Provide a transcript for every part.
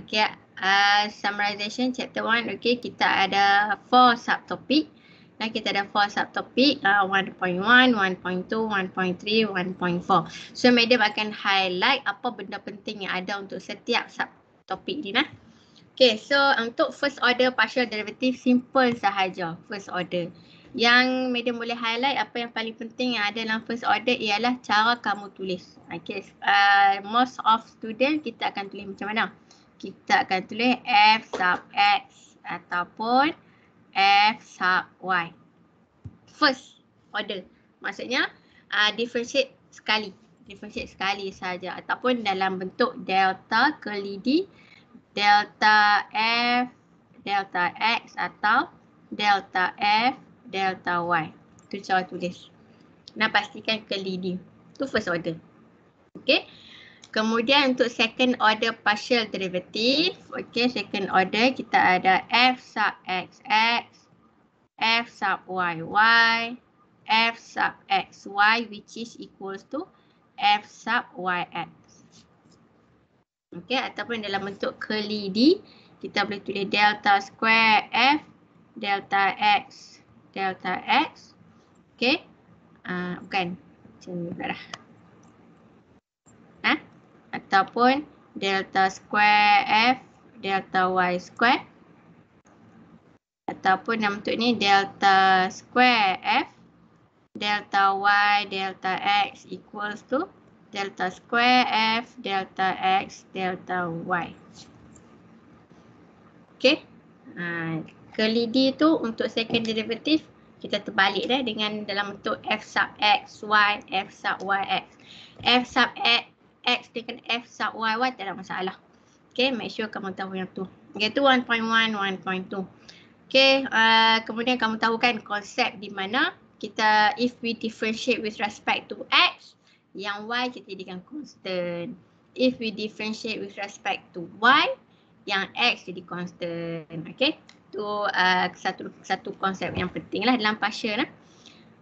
Okay, summarization chapter 1. Okay, kita ada 4 subtopic. Dan kita ada 4 subtopic, 1.1, 1.2, 1.3, 1.4. So, madam akan highlight apa benda penting yang ada untuk setiap subtopik ni nah. Okay, so untuk first order partial derivative simple sahaja, first order. Yang madam boleh highlight apa yang paling penting yang ada dalam first order ialah cara kamu tulis. Okay, most of student kita akan tulis macam mana? Kita akan tulis f sub x ataupun f sub y. First order. Maksudnya differentiate sekali. Differentiate sekali saja ataupun dalam bentuk delta kelidi, delta f, delta x atau delta f, delta y. Itu cara tulis. Nah, pastikan kelidi. Itu first order. Okay. Kemudian untuk second order partial derivative, okay, second order kita ada f sub x, f sub y, f sub x, y which is equals to f sub y x. Okay, ataupun dalam bentuk kelidi, kita boleh tulis delta square f, delta x, okay. Bukan, macam ni pula dah. Ataupun delta square f, delta y square. Ataupun dalam bentuk ni delta square f, delta y, delta x equals to delta square f, delta x, delta y. Okay. Kelidi tu untuk second derivative kita terbalik dah dengan dalam bentuk f sub x, y, f sub y, x. F sub x dengan f sub y, tak ada masalah. Okay, make sure kamu tahu yang tu. Okay, tu 1.1, 1.2. Okay, kemudian kamu tahu kan konsep di mana kita if we differentiate with respect to x, yang y kita jadikan constant. If we differentiate with respect to y, yang x jadi constant. Okay, tu satu konsep yang penting lah dalam partial lah.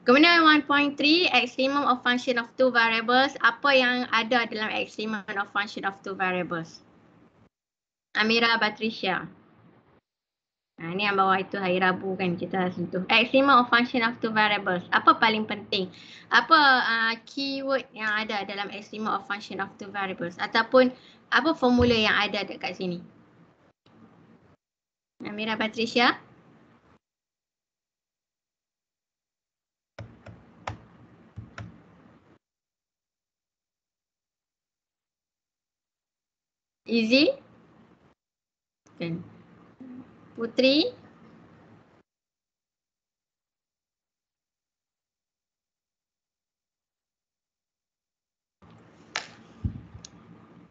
Kemudian 1.3, extremum of function of two variables. Apa yang ada dalam extremum of function of two variables? Amira, Patricia. Ni yang bawah itu hari Rabu kan kita sentuh. Extremum of function of two variables. Apa paling penting? Apa keyword yang ada dalam extremum of function of two variables? Ataupun apa formula yang ada dekat sini? Amira, Patricia. Easy? Okay. Putri?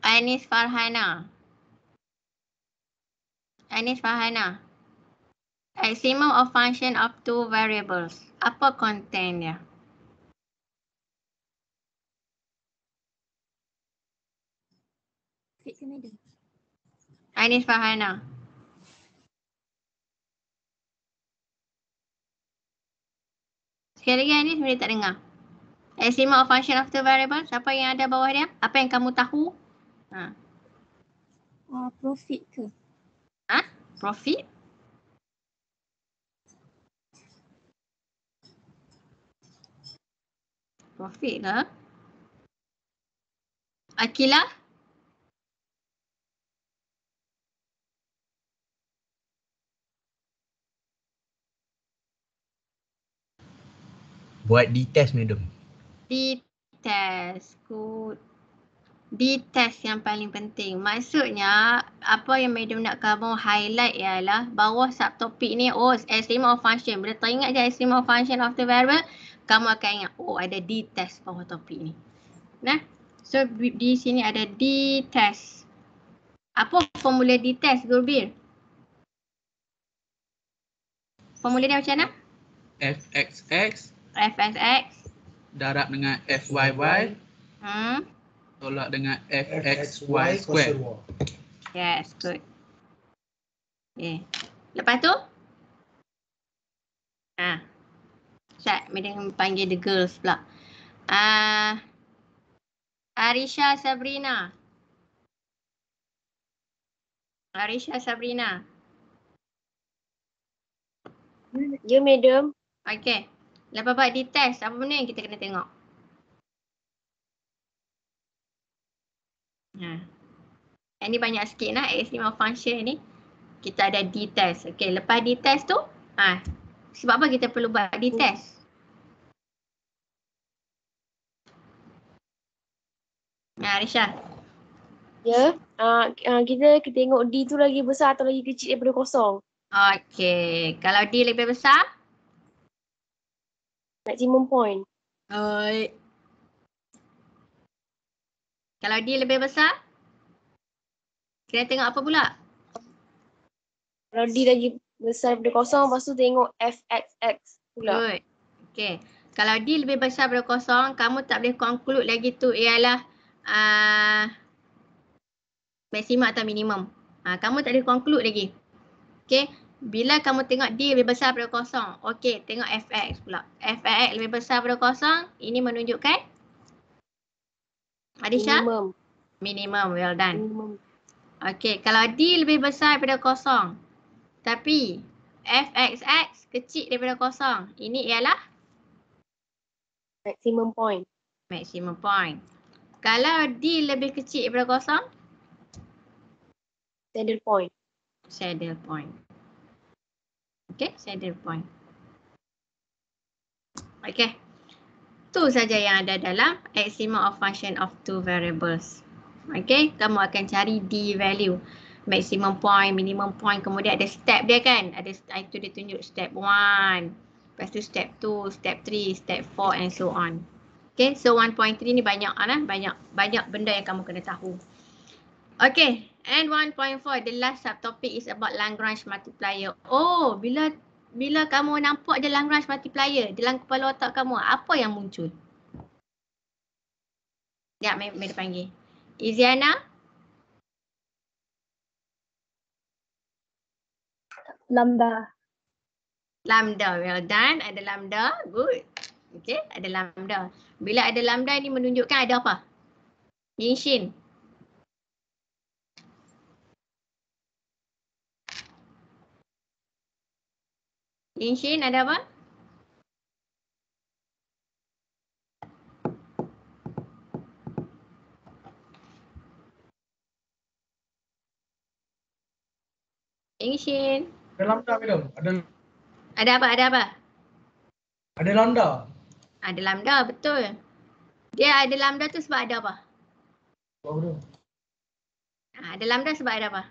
Anis Farhana. Extremum of function of two variables. Apa content dia? Anis Farhana. Sekali lagi Anis boleh tak dengar? Extremum of function of two variables. Apa yang ada bawah dia? Apa yang kamu tahu? Profit ke? Profit? Profit ke? Akilah? Buat D-test, madam. D-test. Good. D-test yang paling penting. Maksudnya, apa yang madam nak kamu highlight ialah bawah subtopik ni, extremum of function. Bila teringat je extremum of function of the variable, kamu akan ingat, ada D-test bawah topik ni. Nah, so di sini ada D-test. Apa formula D-test, Gurbir? Formula dia macam mana? Fxx Fxx darab dengan Fyy tolak dengan Fxy square. Yes, good. Okay. Lepas tu? Ustaz, madam panggil the girls pula. Arisha Sabrina. Arisha Sabrina. Ya, madam. Okey. Lepas buat di test, apa benda yang kita kena tengok? Yang ni banyak sikit lah, extreme function ni. Kita ada d-test. Okey, lepas d-test tu, sebab apa kita perlu buat d-test? Arisha. Ya. Kita tengok D tu lagi besar atau lagi kecil daripada kosong. Okey, kalau D lebih besar? Maximum point. Kalau D lebih besar? Kena tengok apa pula? Kalau D lagi besar daripada kosong, lepas tu tengok FXX pula. Good. Okey. Kalau D lebih besar daripada kosong, kamu tak boleh conclude lagi tu ialah maksimum atau minimum. Kamu tak boleh conclude lagi. Okey. Bila kamu tengok D lebih besar daripada kosong, okey, tengok FX pula. FX lebih besar daripada kosong, ini menunjukkan? Adisha? Minimum. Minimum, well done. Minimum. Okey, kalau D lebih besar daripada kosong, tapi FXX kecil daripada kosong, ini ialah? Maximum point. Maximum point. Kalau D lebih kecil daripada kosong? Saddle point. Saddle point. Okay, saddle point. Okay. Tu saja yang ada dalam maximum of function of two variables. Okay, kamu akan cari D value. Maximum point, minimum point, kemudian ada step dia kan. Ada itu dia tunjuk step 1. Lepas tu step 2, step 3, step 4 and so on. Okay, so 1.3 ni banyak benda yang kamu kena tahu. Okay, and 1.4, the last subtopic is about Lagrange multiplier. Oh, bila kamu nampak je Lagrange multiplier dalam kepala otak kamu, apa yang muncul? Ya, Mary panggil. Iziana? Lambda. Lambda, well done. Ada lambda, good. Okay, ada lambda. Bila ada lambda ni menunjukkan ada apa? Yinshin. Yinshin ada apa? Yinshin. Ada lambda, madam. Ada apa? Ada apa? Ada lambda. Ada lambda, betul. Dia ada lambda tu sebab ada apa? Ada lambda sebab ada apa?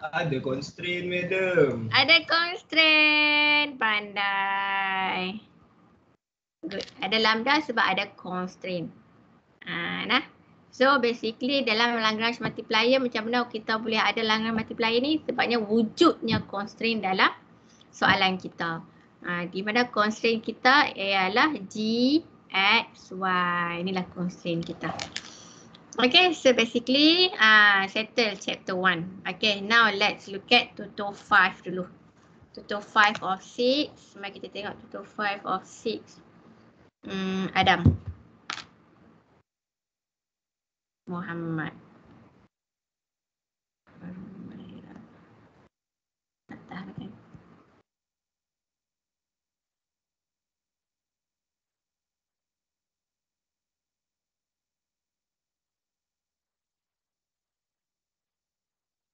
Ada constraint, madam. Ada constraint. Pandai. Good. Ada lambda sebab ada constraint. Nah. So basically dalam Lagrange multiplier macam mana kita boleh ada Lagrange multiplier ni? Sebabnya wujudnya constraint dalam soalan kita. Di mana constraint kita ialah G, X, Y. Inilah constraint kita. Okay, so basically settle chapter 1. Okay, now let's look at tutor 5 dulu. Tutor 5 of 6. Mari kita tengok tutor 5 of 6. Adam. Muhammad. Atas kan.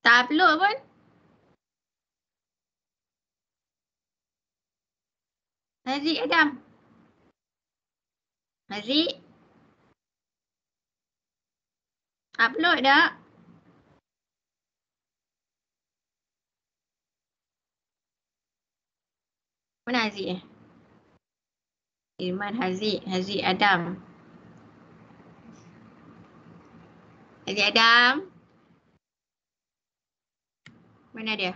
Tak upload pun. Haziq Adam. Haziq. Upload dah. Mana Haziq? Irman Haziq. Haziq Adam. Haziq Adam. Mana dia?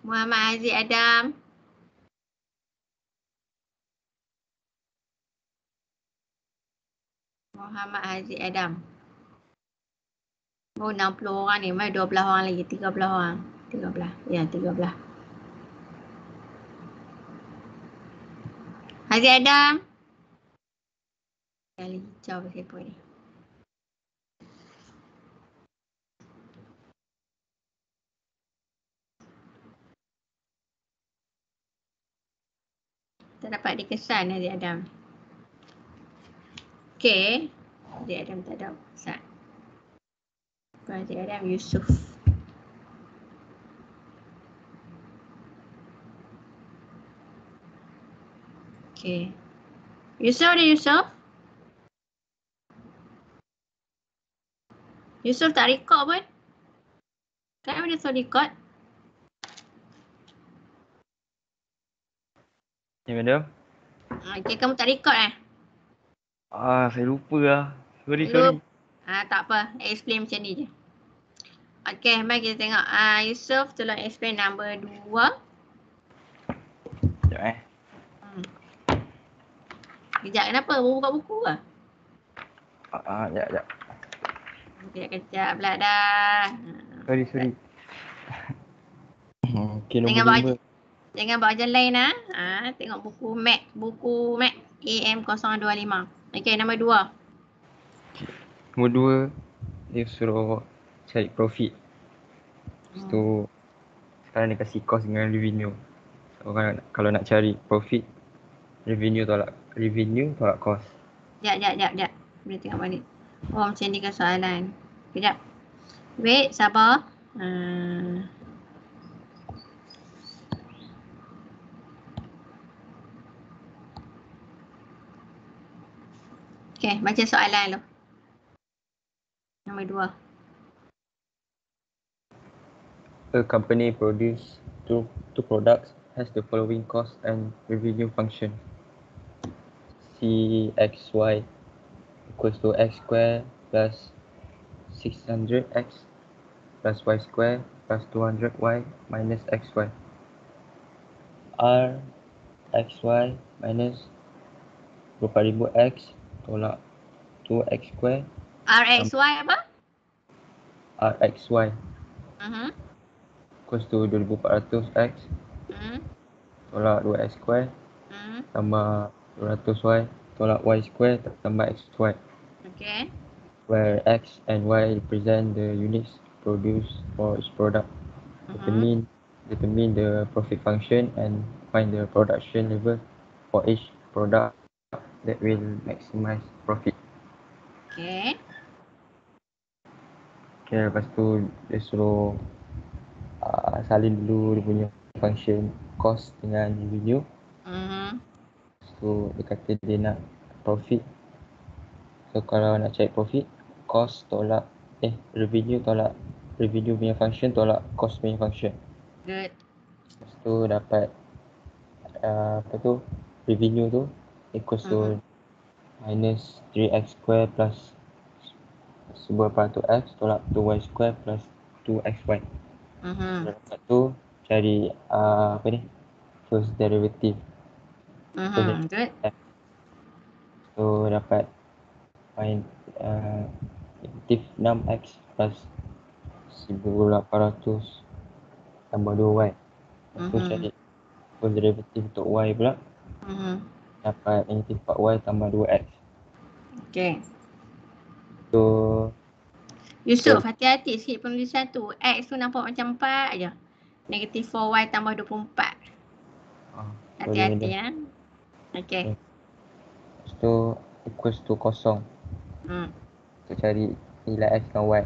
Muhammad Haziq Adam. Muhammad Haziq Adam. Oh, 60 orang ni. Mari 12 orang lagi. 13 orang. 13. Ya, 13. Haziq Adam. Kali hijau pasal ni. Tak dapat dikesan Adik Adam. Okey. Adik Adam tak ada kesan. Bukan Adik Adam, Yusuf. Okey. Yusuf ada Yusuf? Yusuf tak record pun. Kenapa dia so record? Ya, madam. Okey, kamu tak record Saya lupa lah. Sorry. tak apa. Explain macam ni je. Okey, mari kita tengok. Yusuf, tolong explain number 2. Sekejap Kejap, kenapa? Buka buku ke? Sekejap. Kejap pula dah. Sorry. Okay, Jangan bawa jalan lain tengok buku Mac. Buku Mac AM025. Okey, nombor 2. Nombor 2, dia suruh cari profit. Lepas tu, sekarang dia kasih cost dengan revenue. So, kalau nak cari profit, revenue tolak cost. Sekejap. Boleh tengok balik. Oh, macam ni kan soalan. Sekejap. Wait, sabar. Okey, baca soalan dulu. Nombor 2. A company produce two products has the following cost and revenue function. CXY equals to x square plus 600x plus y square plus 200y minus xy. R xy minus 24,000x tolak 2x square. RXY apa? RXY equals to 2400x tolak 2x square tambah 200y tolak y square tambah xy. Okay. Where x and y represent the units produced for each product. Determine the profit function and find the production level for each product that will maximize profit. Okay. Okay, lepas tu dia suruh salin dulu dia punya function cost dengan revenue. Lepas tu dia kata dia nak profit. So kalau nak cari profit, cost tolak revenue tolak revenue punya function tolak cost punya function. Good. Lepas tu dapat revenue tu equals to minus 3x square plus 1/2x tolak 2y square plus 2xy. Lepas tu cari first derivative. Good. So dapat find negative 6x plus 1,800 tambah 2y. Lepas tu cari first derivative untuk y pula. Dapat negative 4y tambah 2x. Okay. So Yusuf, hati-hati sikit penulisan tu. X tu nampak macam 4 je. Negative 4y tambah 24. Hati-hati ya. Okay. Lepas tu equals to kosong. Untuk cari nilai x dan y.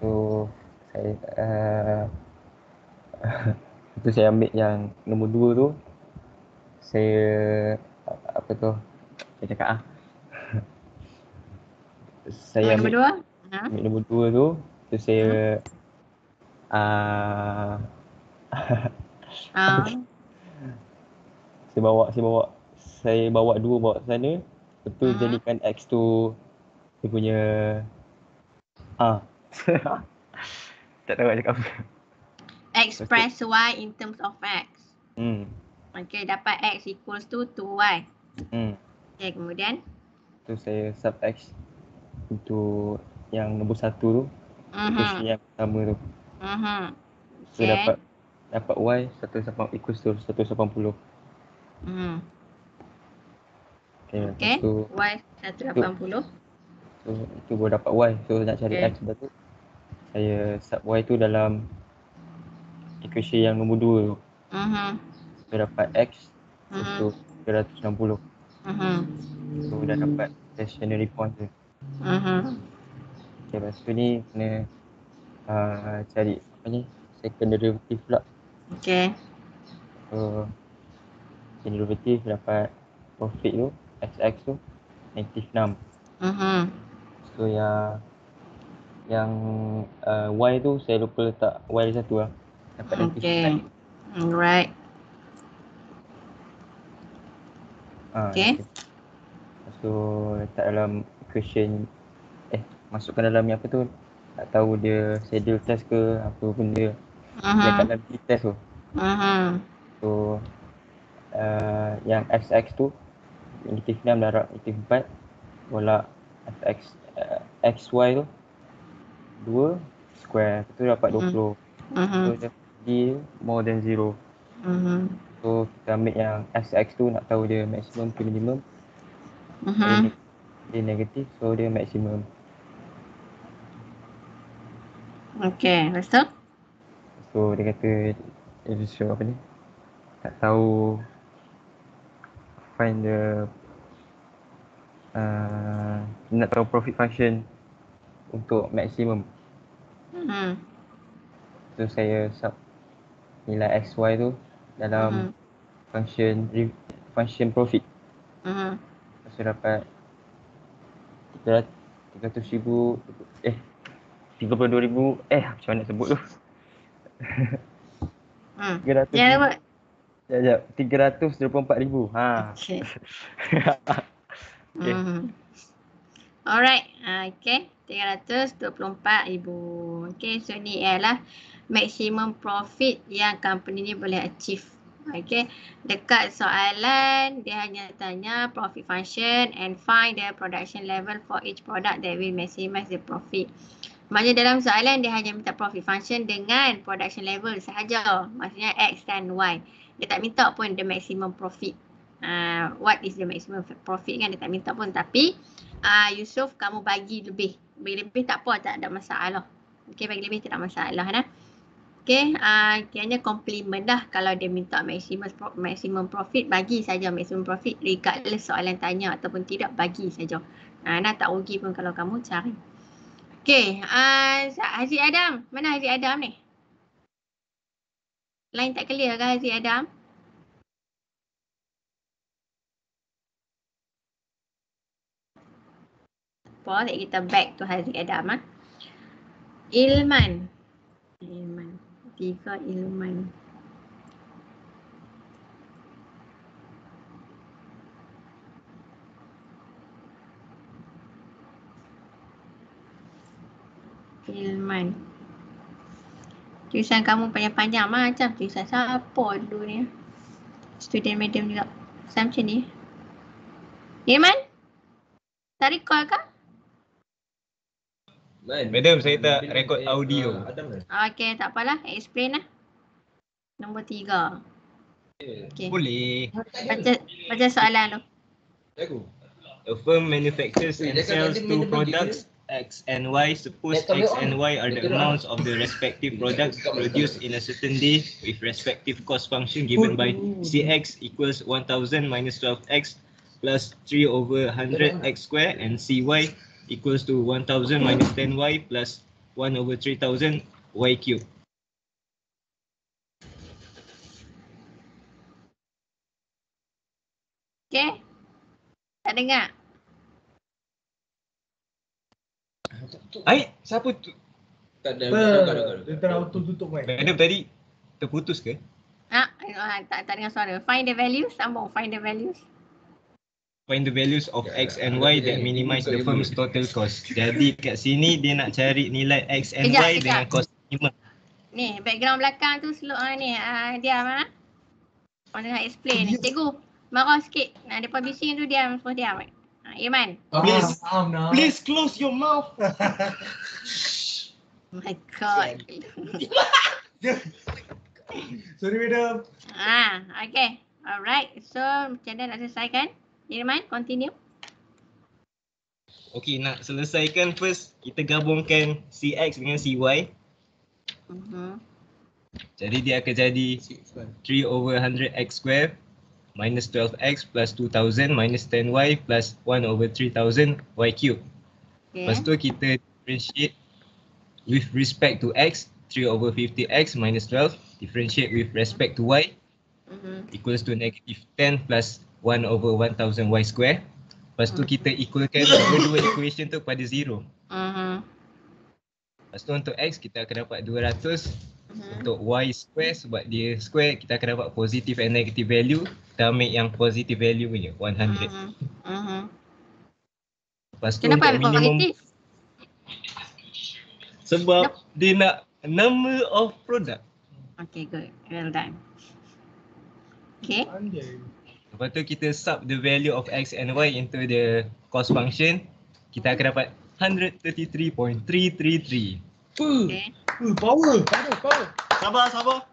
So saya ambil yang nombor 2 tu. Saya saya nombor 2? ambil nombor 2 tu. Tu saya saya bawa 2 bawa ke sana. Betul jadikan x tu dia punya tak tahu nak cakap apa. Express y in terms of x. Okay, dapat x equals to 2y. Okay, kemudian? Tu saya sub x untuk yang nombor 1 tu. Equation yang pertama tu. So dapat y equals to 180. Okay, Okay. So, Y 180. so itu baru dapat Y. So nak cari Okay. X lepas tu saya sub Y tu dalam equation yang nombor 2 tu. So dapat X lepas tu 360. So dah dapat stationary point tu. Okay, lepas tu ni kena cari apa ni, second derivative pula. Okay. So second derivative dapat profit tu, XX tu -6. So yang Y tu saya lupa letak Y satu lah. Dapat Okay. Alright. Okay. Lepas tu letak dalam equation, masukkan dalam ni apa tu, tak tahu dia saddle test ke apa benda. Dia kat dalam test tu. So yang XX tu -6 darab -4 tolak FX XY tu 2 square, lepas tu dapat 20. So dia D more than 0. So kita ambil yang SX tu nak tahu dia maximum ke minimum. Dia negatif, so dia maksimum. Okay, lepas tu? So dia kata dia show apa ni, tak tahu find the nak tahu profit function untuk maksimum. So saya sub nilai XY tu dalam function profit. So dapat 300,000 32,000 macam mana nak sebut tu. 300. Jangan buat. Sekejap, 324,000. Okay. Alright. Okay. 324,000. Okay. So ni ialah maximum profit yang company ni boleh achieve. Okay. Dekat soalan dia hanya tanya profit function and find the production level for each product that will maximize the profit. Maksudnya dalam soalan dia hanya minta profit function dengan production level sahaja. Maksudnya X dan Y. Dia tak minta pun the maximum profit. What is the maximum profit kan dia tak minta pun. Tapi Yusof kamu bagi lebih. Bagi lebih tak apa, tak ada masalah. Okay, bagi lebih tidak masalah dah. Okay, kiranya compliment dah. Kalau dia minta maximum profit, bagi saja maximum profit. Regardless soalan tanya ataupun tidak, bagi saja. Nah, tak rugi pun kalau kamu cari. Okay, Haziq Adam. Mana Haziq Adam ni? Line tak clear ke Haziq Adam? Apa, kita back to Haziq Adam. Ilman. 3 Ilman. Ilman. Tulisan kamu panjang-panjang macam tulisan siapa dulu ni? Student medium juga. Macam ni. Ilman? Tak recall ke? Madam, saya tak rekod audio. Okay, tak apalah. Explain lah. Nombor 3. Okay. Boleh. Baca soalan tu. A firm manufactures and sells two products, X and Y. Suppose X and Y are the amounts of the respective products produced in a certain day with respective cost function given by CX equals 1000 minus 12X plus 3/100 X square and CY equals to 1000 minus 10Y plus 1/3000 Y cube. Okay. Tak dengar. Siapa tu? Dia terauto tutup mic. Madam tadi terputus ke? Tak dengar suara. Find the values. Sambung. Find the values. Find the values of X and Y that minimize the firm's total cost. Jadi kat sini dia nak cari nilai X and Y dengan cost minimum. Ni, background belakang tu slow ni. Diam orang tengah explain ni. Cikgu, marah sikit. Depan bising tu diam, semua diam. Irman. Please close your mouth. Oh my god. Sorry madam. Okay. Alright. So, macam mana nak selesaikan? Irman, continue. Okay, nak selesaikan first, kita gabungkan CX dengan CY. Jadi dia akan jadi 3/100x square minus 12x plus 2000 minus 10y plus 1/3000 y cube. Lepas tu kita differentiate with respect to x, 3/50x minus 12, differentiate with respect to y, equals to negative 10 plus 1/1000 y square. Lepas tu kita equalkan dua equation tu pada 0. Lepas tu untuk x kita akan dapat 200. Untuk y square sebab dia square kita akan dapat positive and negative value. Kita ambil yang positive value punya 100. Lepas tu Kenapa untuk minimum positif? sebab dia nak number of product. Okay, good. Well done. Okay. Lepas tu kita sub the value of x and y into the cost function. Kita akan dapat 133.333. Okay. Power. Sabar.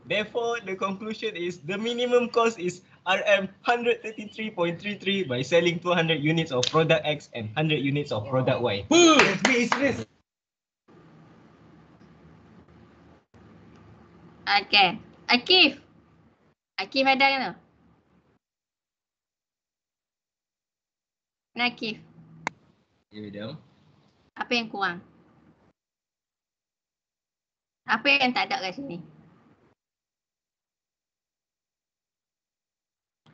Therefore, the conclusion is the minimum cost is RM 133.33 by selling 200 units of product X and 100 units of product Y. Okay. Akif ada kan tu? Akif, Ya, madam. apa yang kurang? Apa yang tak ada kat sini?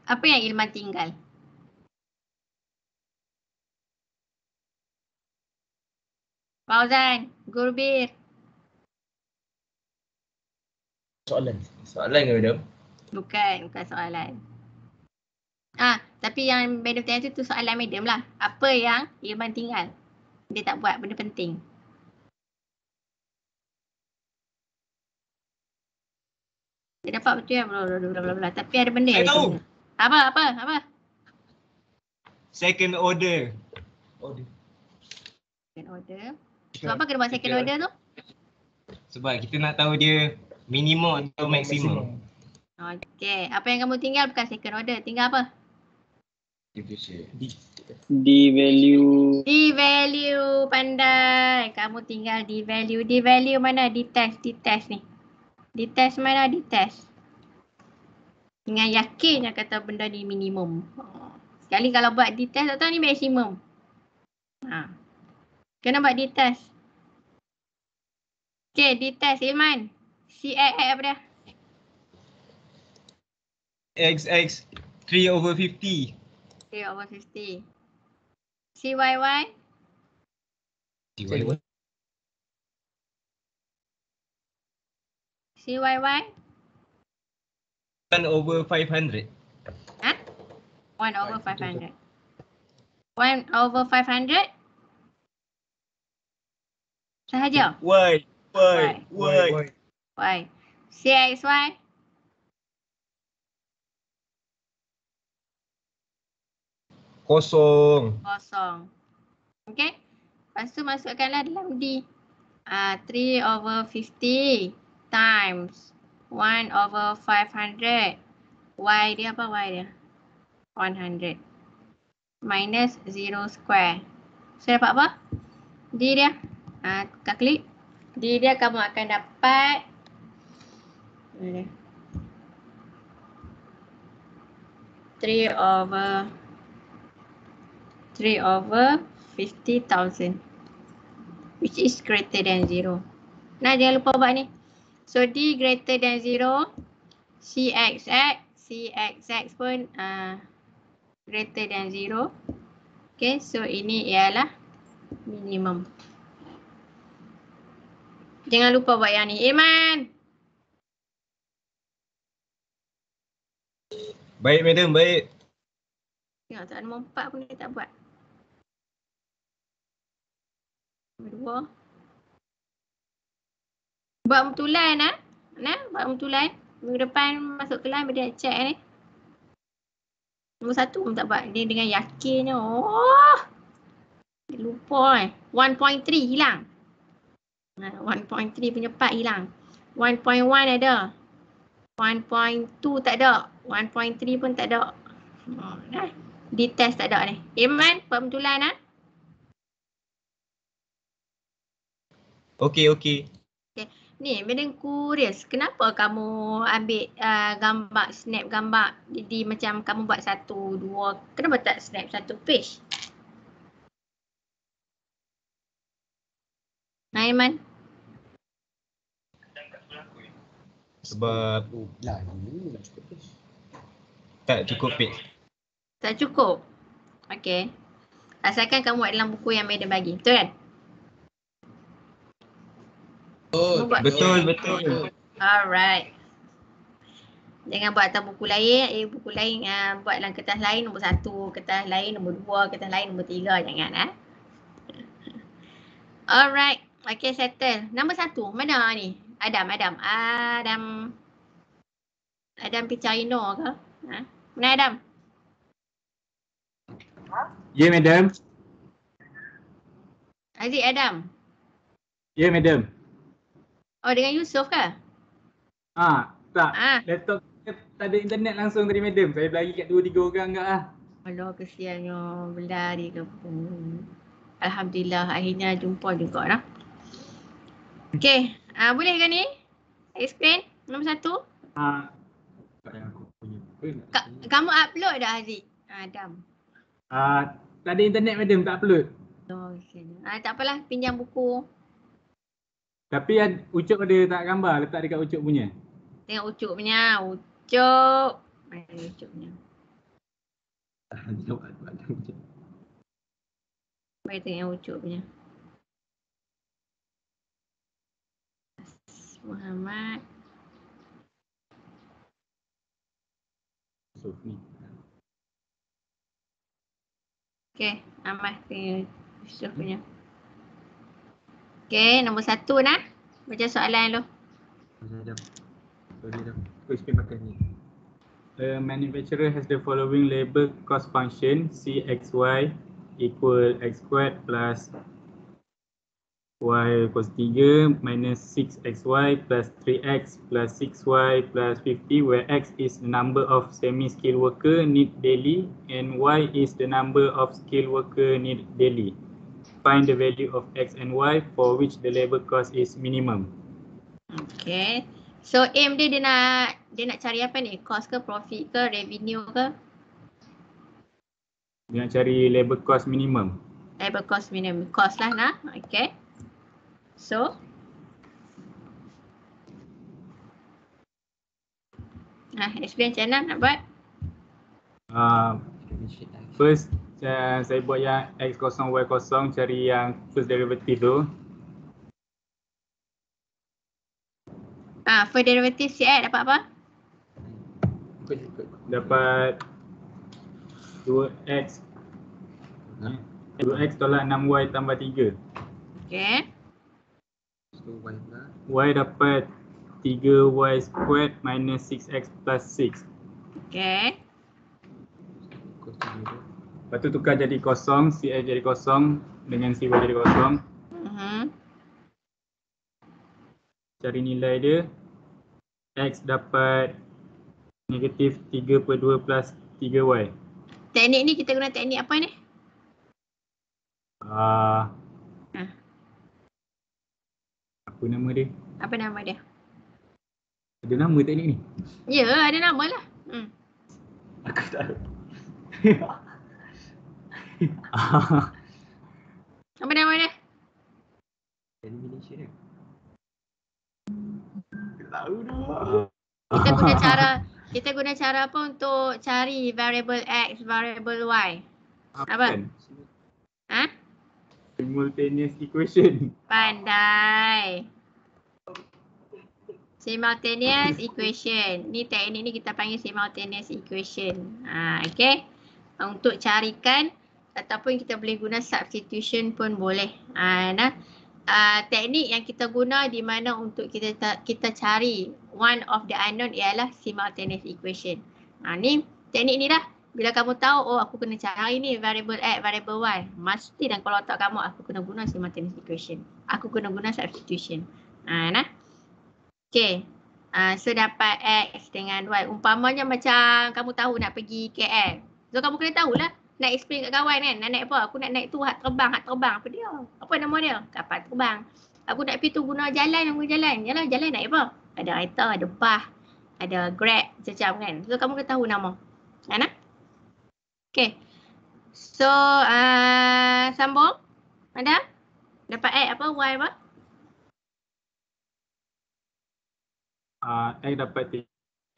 Apa yang Ilman tinggal? Fauzan, Gurbir. Soalan. Soalan ke, madam? Bukan soalan. Tapi yang madam tanya tu soalan madam lah. Apa yang Ilman tinggal? Dia tak buat benda penting. Dia dapat betul ya, bla. Tapi ada benda Saya yang tahu. dia tinggal. Apa? Second order. Second order. Sebab apa kena buat second order tu? Sebab kita nak tahu dia minimum atau maksimum. Okay. Apa yang kamu tinggal bukan second order. Tinggal apa? D-value. D-value. Pandai. Kamu tinggal D-value. D-value mana? D-test ni. D-test mana? D-test. Dengan yakin yang kata benda ni minimum. Sekali kalau buat D-test tak tahu ni maksimum. Kena buat D-test. Okay, D-test Ilman. CX apa dia? XX 3/50. 3/50. CYY? CYY? 1/500. 1/500. 1/500? Sahaja? Y. CXY? Kosong. Okay. Lepas tu masukkanlah dalam D. 3/50 times 1/500. Y dia apa? 100. Minus 0 square. So dapat apa? D dia. Tukar klik. D dia kamu akan dapat 3/50,000, which is greater than 0. Nah, jangan lupa buat ni. So D greater than 0, CXX pun greater than 0. Okay, so ini ialah minimum. Jangan lupa buat yang ni. Irman! Baik, madam, baik. Tengok tak, nombor 4 pun dia tak buat. Nombor 2. Buat betulan buat betulan. Minggu depan masuk kelas dia check ni. Nombor 1 pun tak buat. Dia dengan yakinnya. Dia lupa 1.3 hilang. 1.3 punya part hilang. 1.1 ada. 1.2 tak ada. 1.3 pun tak ada. Nah, di test tak ada ni. Iman, pembetulan ah. Okey, okey. Ni, Madam curious, kenapa kamu ambil gambar, snap gambar jadi macam kamu buat 1, 2, kenapa tak snap satu page? Nah, Iman. Sebab tak cukup page. Tak cukup? Okey. Asalkan kamu buat dalam buku yang Madam bagi, betul kan? Betul, betul. Alright. Jangan buat atas buku lain, buku lain buat dalam kertas lain nombor 1, kertas lain nombor 2, kertas lain nombor 3, jangan Alright. Okay, settle. Nombor 1, mana ni? Adam Picaino ke? Mana Adam? Ya, madam. Aziz Adam. Ya, madam. Oh, dengan Yusof ke? Tak. Laptop saya tak ada internet langsung tadi, madam. Saya berlari kat 2-3 orang enggak lah. Alah, kesiannya berlari ke pun. Alhamdulillah akhirnya jumpa juga dah. Okay, boleh ke ni? Explain nombor 1. Tak yang aku punya. Kamu upload dah Aziz? Adam. Tak ada internet, madam. Tak upload. Oh, okay. Tak apalah, pinjam buku. Tapi Ucup ada tak gambar letak dekat Ucup punya. Tengok Ucup punya. Ucup. Mana Ucup punya? Mari tengok Ucup punya. Muhammad. Ni. Okay, Ahmad tengok Yusuf punya. Okay, nombor 1 nah. Baca soalan dulu. Sorry dah. Aku explain pakai ni. A manufacturer has the following label cost function CXY equal x squared plus y equals 3 minus 6xy plus 3x plus 6y plus 50, where x is the number of semi-skilled worker need daily and y is the number of skilled worker need daily. Find the value of x and y for which the labor cost is minimum. Okay. So aim dia nak cari apa ni? Cost ke, profit ke, revenue ke? Dia nak cari labor cost minimum. Labor cost minimum. Cost lah nah. Okay. So explain macam mana nak buat? First saya buat yang x kosong y kosong, cari yang first derivative tu. First derivative CX dapat apa? Dapat 2x 2x tolak 6y tambah 3. Okay. Y dapat 3y squared minus 6x plus 6. Okay. Lepas tu tukar jadi kosong, CX jadi kosong dengan CY jadi kosong. Cari nilai dia. X dapat negatif 3/2 plus 3y. Teknik ni kita guna teknik apa ni? Apa nama dia? Apa nama dia? Ada nama teknik ni? Ya, ada nama lah. Aku tak tahu. Apa nama dia? Elimination dia. Tahu dah. Kita guna cara apa untuk cari variable x, variable y? Apa? Simultaneous equation. Pandai. Simultaneous equation. Ni teknik ni kita panggil simultaneous equation. Okay. Untuk carikan ataupun kita boleh guna substitution pun boleh. Teknik yang kita guna di mana untuk kita cari one of the unknown ialah simultaneous equation. Ni teknik ni dah. Bila kamu tahu, aku kena cari ni variable x, variable y. Mesti dan kalau tak kamu, aku kena guna simultaneous equation. Aku kena guna substitution. Okay. So dapat x dengan y. Umpamanya macam kamu tahu nak pergi KL. So kamu kena tahulah nak explain kat kawan kan. Nak naik apa? Aku nak naik tu hak terbang. Apa dia? Apa nama dia? Kapal terbang. Aku nak pergi tu guna jalan. Yalah jalan naik apa? Ada kereta, ada bus, ada Grab macam kan. So kamu kena tahu nama. Kan? Okay. So sambung. Ada? Dapat X apa? Y apa? X dapat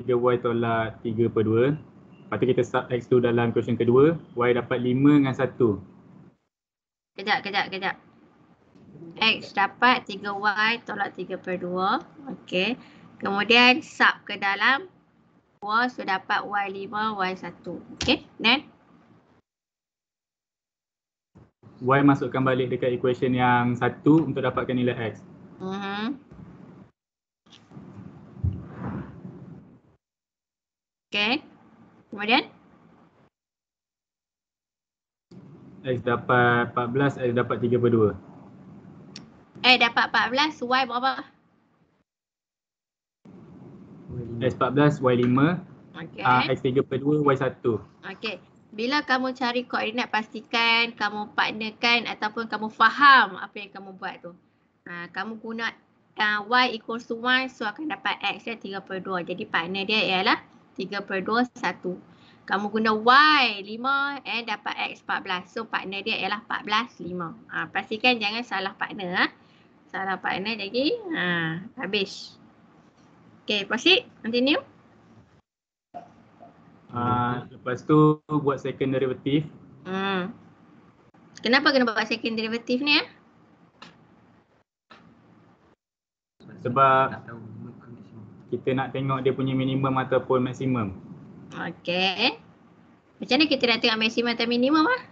3Y tolak 3/2. Lepas tu kita sub X tu dalam question kedua. Y dapat 5 dengan 1. Kejap. X dapat 3Y tolak 3/2. Okey. Kemudian sub ke dalam Y, so dapat Y5, Y1. Okey, then? Y masukkan balik dekat equation yang 1 untuk dapatkan nilai X. Okey. Kemudian? X dapat 14, X dapat 3/2. Dapat 14, Y berapa? X 14, Y 5. Okey. X 3/2, Y 1. Okey. Bila kamu cari koordinat, pastikan kamu partnerkan ataupun kamu faham apa yang kamu buat tu. Kamu guna Y equals to 1, so akan dapat X dia 3/2. Jadi partner dia ialah 3/2, 1. Kamu guna Y 5 dapat X 14. So partner dia ialah 14, 5. Pastikan jangan salah partner. Salah partner lagi. Habis. Okay, proceed. Continue. Lepas tu buat second derivative. Kenapa kena buat second derivative ni? Sebab kita nak tengok dia punya minimum ataupun maksimum. Okay. Macam mana kita nak tengok maksimum atau minimum lah?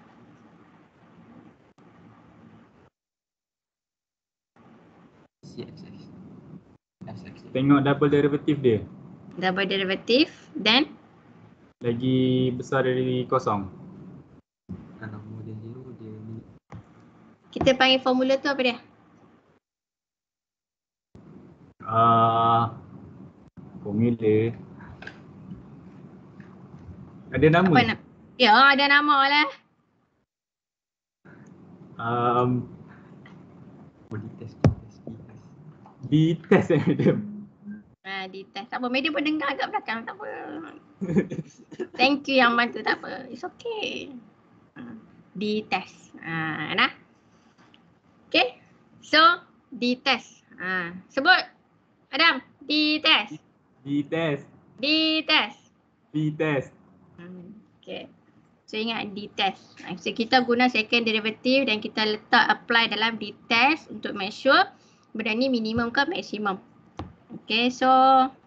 Tengok double derivative dia. Double derivative, then? Lagi besar dari kosong. Kalau model 0 dia ni. Kita panggil formula tu apa dia? Formula. Ada nama? Apa ya, ada nama lah. Di test madam. Di test. Tak apa, madam pun dengar kat belakang. Tak apa. Thank you yang bantu, tak apa. It's okay. Di test. Nah. Okay. So, di test. Sebut. Adam, di test. Di test. Di test. Di test. Okay. So ingat di test. So kita guna second derivative dan kita letak apply dalam di test untuk make sure benda ni minimum ke maksimum. Okay, so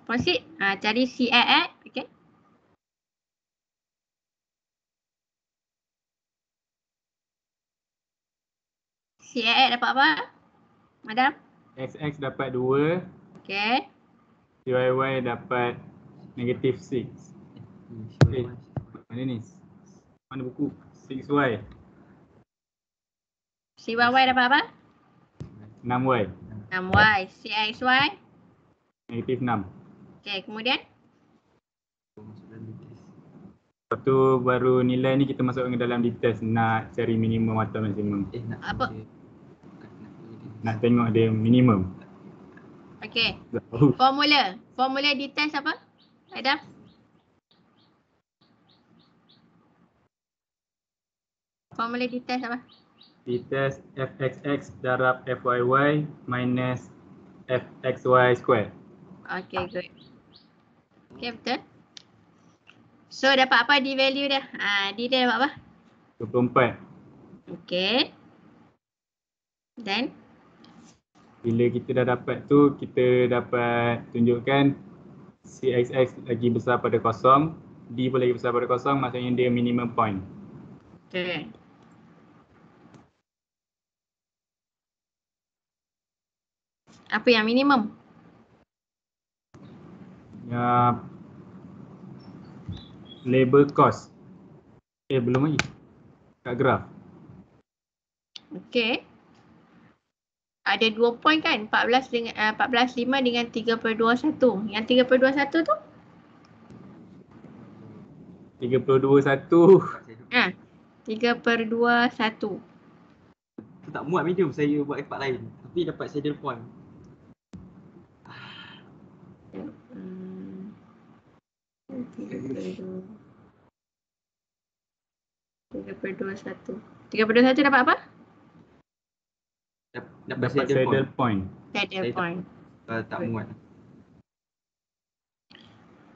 proceed. Cari CAX. Okay. CAX dapat apa? Madam? XX dapat 2. Okay. CYY dapat negative 6. Mana ni? Mana buku? 6Y. CYY dapat apa? 6Y. 6Y. CXY? Negative 6. Okay, kemudian? Lepas tu baru nilai ni kita masukkan ke dalam di test nak cari minimum atau maksimum. Apa? Nak tengok dia minimum. Okay. Formula di test apa? Adam? Formula di test apa? Di test fxx darab fyy minus fxy square. Okay, good. Okay, betul. So dapat apa di value dia? D dia dapat apa? 24. Okay. Then? Bila kita dah dapat tu, kita dapat tunjukkan CXX lagi besar pada kosong, D pun lagi besar pada kosong, maksudnya dia minimum point. Okay. Apa yang minimum? Ya, labor cost. Belum lagi. Kat graf. Okay. Ada 2 point kan? 14 dengan 14.5 dengan 3/21. Yang 3/21 tu? 32 1. Ha, 3/2 1. Tu tak muat medium, saya buat tempat lain. Tapi dapat saddle point. Hmm. 3/2 1. 3/2 1 dapat apa? Dapat Dapat saddle saddle point. point. Saddle Saya tak- point. Tak muat.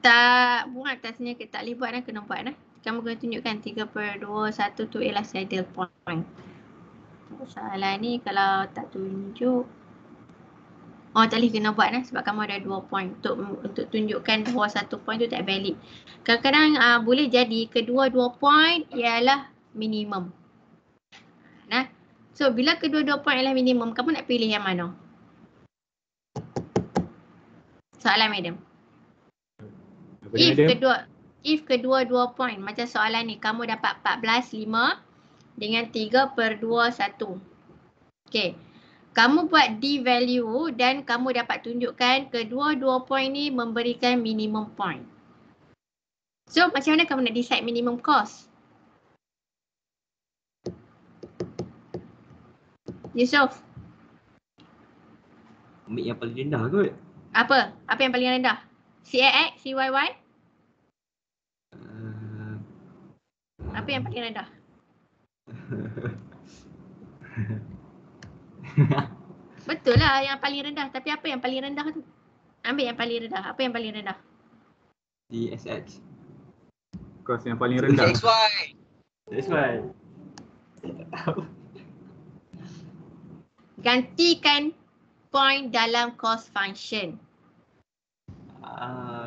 Tak muat tak sebenarnya kita tak boleh buat dah, kena buat dah. Kamu kena tunjukkan 3/2 1 tu ialah saddle point. Soalan ni kalau tak tunjuk, oh tak boleh, kena buat dah sebab kamu ada 2 point. Untuk tunjukkan bahawa 1 point tu tak valid. Kadang-kadang boleh jadi kedua 2 point ialah minimum. Nah, so bila kedua 2 point ialah minimum, kamu nak pilih yang mana? Soalan madam. Apa dia, madam? If kedua 2 point macam soalan ni, kamu dapat 14/5 dengan 3/2 1. Okey. Kamu buat D value dan kamu dapat tunjukkan kedua 2 point ni memberikan minimum point. So macam mana kamu nak decide minimum cost? Yusof, Ambil yang paling rendah kot. apa? Apa yang paling rendah? CAX, CYY? Apa yang paling rendah? Betul lah yang paling rendah. Tapi apa yang paling rendah tu? Ambil yang paling rendah. Apa yang paling rendah? DSX. Cost yang paling rendah. XY. That's why. Gantikan point dalam cost function.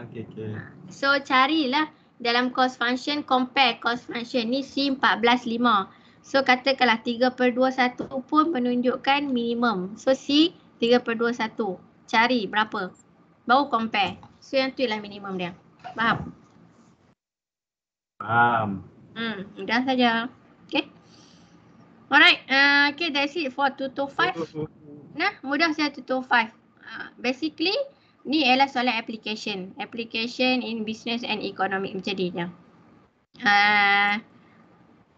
Okay. So carilah dalam cost function, compare cost function ni C14/5. So katakanlah 3/2 1 pun menunjukkan minimum. So C 3/2 1. Cari berapa. Baru compare. So yang tu ialah minimum dia. Faham? Faham. Mudah saja. Okay. Alright. Okay, that's it for tutor 5. Nah, mudah saja tutor 5. Basically, ni ialah soalan application. Application in business and economic macam ni je.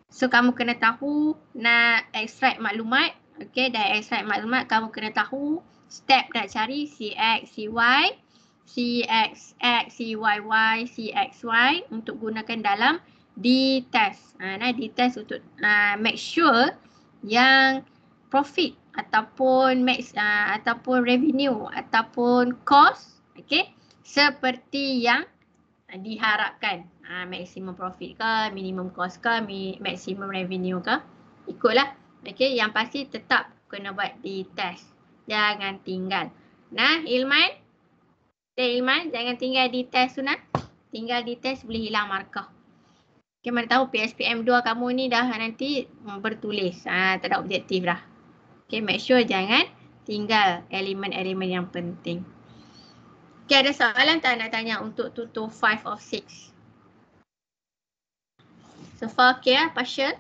So kamu kena tahu nak extract maklumat. Okay, dah extract maklumat, kamu kena tahu step nak cari CX, CY, CXX, CYY, CXY untuk gunakan dalam D-test. D-test untuk make sure yang profit ataupun ataupun revenue ataupun cost, okay, seperti yang diharapkan. Maximum profit ke, minimum cost ke, maximum revenue ke, ikutlah. Okay, yang pasti tetap kena buat di test. Jangan tinggal. Nah, Ilman, jangan tinggal di test tu nah. Tinggal di test boleh hilang markah. Okay, mana tahu PSPM 2 kamu ni dah nanti bertulis. Tak ada objektif dah. Okay, make sure jangan tinggal elemen-elemen yang penting. Okay, ada soalan tak nak tanya untuk tutor 5 of 6? So far okay lah, partial.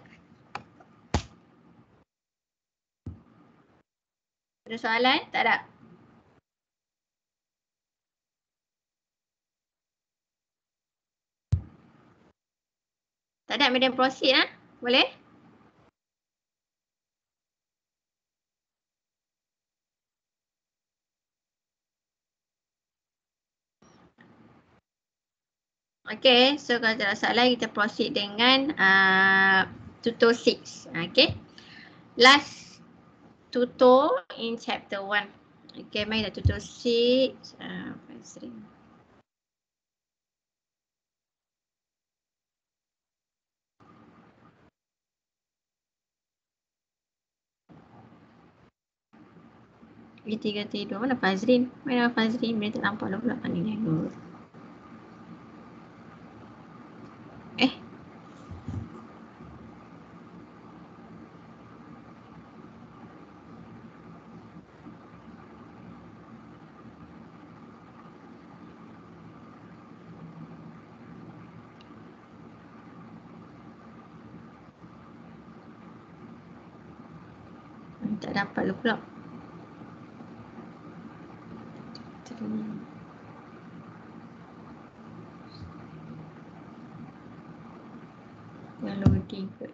Ada soalan? Tak ada? Tak ada, madam proceed lah. Boleh? Okay, so kalau tak ada soalan kita proceed dengan tutor 6. Okay. Last tutor in chapter 1. Okay, mari dah tutor 6. Tiga tidur. Mana Fazrin? Mana Fazrin? Dia tak nampak dah pula pandai dia. Tak dapat lu pula. loading kot.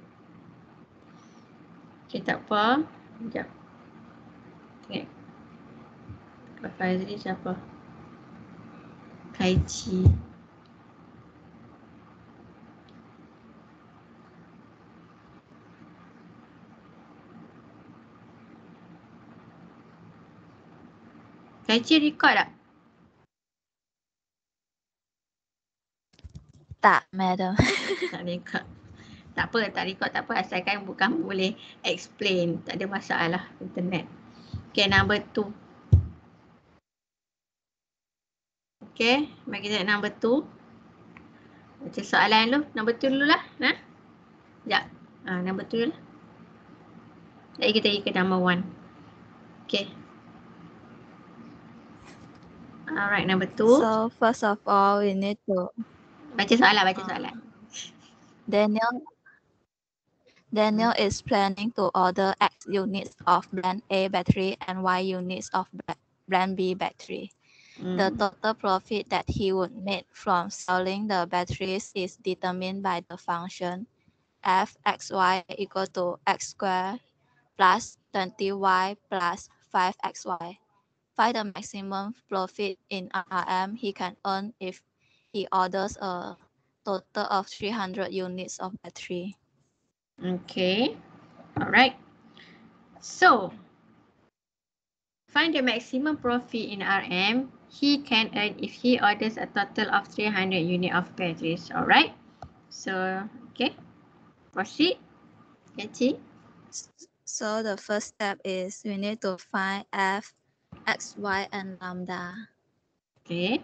Okay, tak apa. Sekejap. Tengok. Kak Fazli siapa? Kaichi. Kaichi record tak? Tak, madam. Tak record. Tak apa, tak record tak apa. Asalkan bukan boleh explain. Tak ada masalah internet. Okay, number 2. Okay, mari kita number 2. Baca soalan dulu. Number 2 dulu lah. Sekejap. Number 2 dulu lah. Jadi kita pergi ke number 1. Okay. Alright, number 2. So first of all, we need to Baca soalan. Daniel is planning to order X units of brand A battery and Y units of brand B battery. The total profit that he would make from selling the batteries is determined by the function f(xy) equal to x squared plus 20y plus 5xy. Find the maximum profit in RM he can earn if he orders a total of 300 units of battery. Okay. Alright. So, find the maximum profit in RM he can earn if he orders a total of 300 units of batteries. Alright. So, okay. Proceed. Kaichi. So the first step is we need to find f, x, y, and lambda. Okay.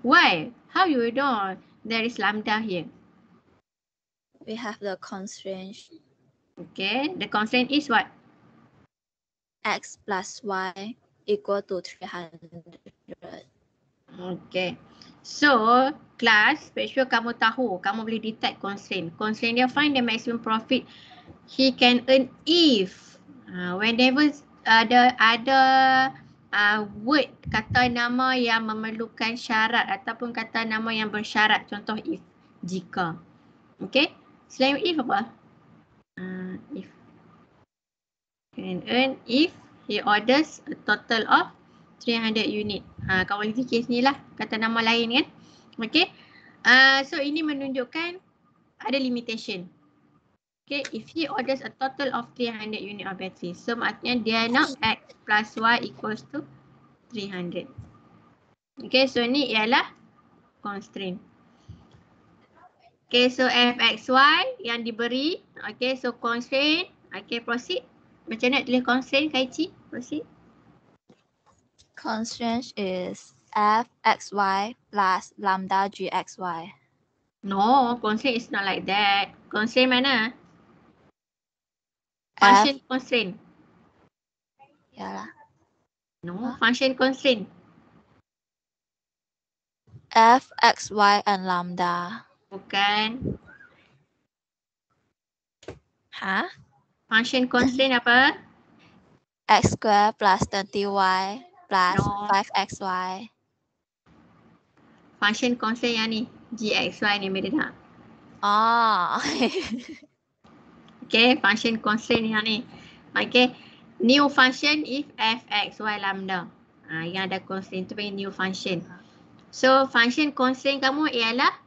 Why? How you know there is lambda here? We have the constraint Okay. The constraint is what? x plus y equal to 300. Okay. So, class, make sure kamu tahu, kamu boleh detect constraint. Constraint dia find the maximum profit he can earn if whenever ada word kata nama yang memerlukan syarat ataupun kata nama yang bersyarat. Contoh if, jika. Okay. Selain if apa? If. Can earn if he orders a total of 300 unit. Kamu boleh fikir sini lah kata nama lain kan. Okay. So ini menunjukkan ada limitation. Okay. If he orders a total of 300 unit of battery. So maknanya dia nak x plus y equals to 300. Okay. So ni ialah constraint. Okay. So fxy yang diberi. Okay. So constraint. Okay. Proceed. Macam nak tulis constraint Kaichi? Proceed. Constraint is f, x, y plus lambda gxy. No, constraint is not like that. Constraint mana? Function constraint. Yalah. No, function constraint. F, x, y, and lambda. Bukan. Huh? Function constraint apa? X squared plus 20y plus No. 5xy. Function constraint yang ni. Gxy ni beda tak? Oh. Okay, function constraint yang ni. Okay, new function if f, x, y, lambda. Yang ada constraint tu panggil new function. So, function constraint kamu ialah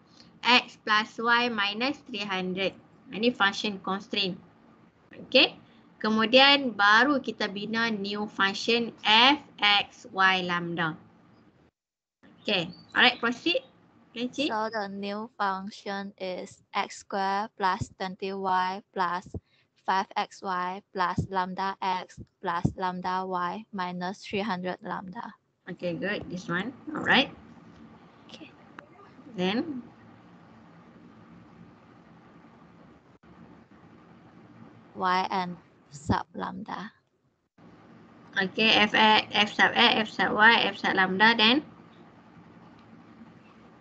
x plus y minus 300. Ini function constraint. Okay. Kemudian baru kita bina new function f, x, y, lambda. Okay. Alright, proceed. Okay, Cik. So the new function is x squared plus 20y plus 5xy plus lambda x plus lambda y minus 300 lambda. Okay, good. This one. Alright. Okay. Then Y and sub lambda. okay, f sub x, f sub y, f sub lambda, then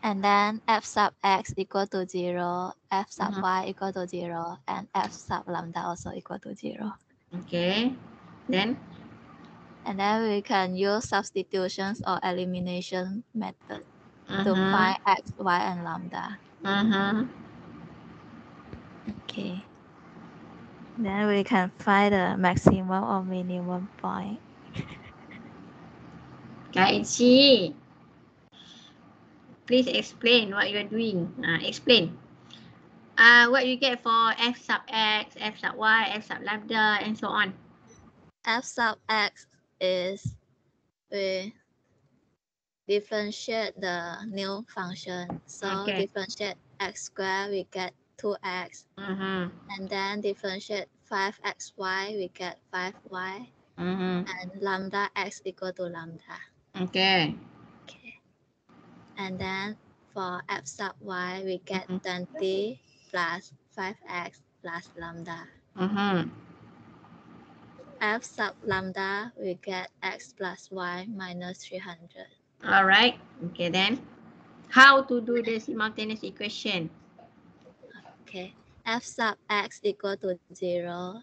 And then f sub x equal to 0, f sub y equal to 0, and f sub lambda also equal to 0. okay. Then And then we can use substitutions or elimination method to find x, y, and lambda. Okay. Then we can find the maximum or minimum point. Kak Eci, please explain what you are doing. Explain. What you get for f sub x, f sub y, f sub lambda, and so on. F sub x is we differentiate the new function. So Okay. differentiate x squared, we get 2x. And then differentiate 5xy, we get 5y. And lambda x equal to lambda. Okay. Okay. And then for f sub y, we get 20 plus 5x plus lambda. F sub lambda, we get x plus y minus 300. All right. Okay then. How to do the simultaneous equation? Okay. F sub x equal to 0.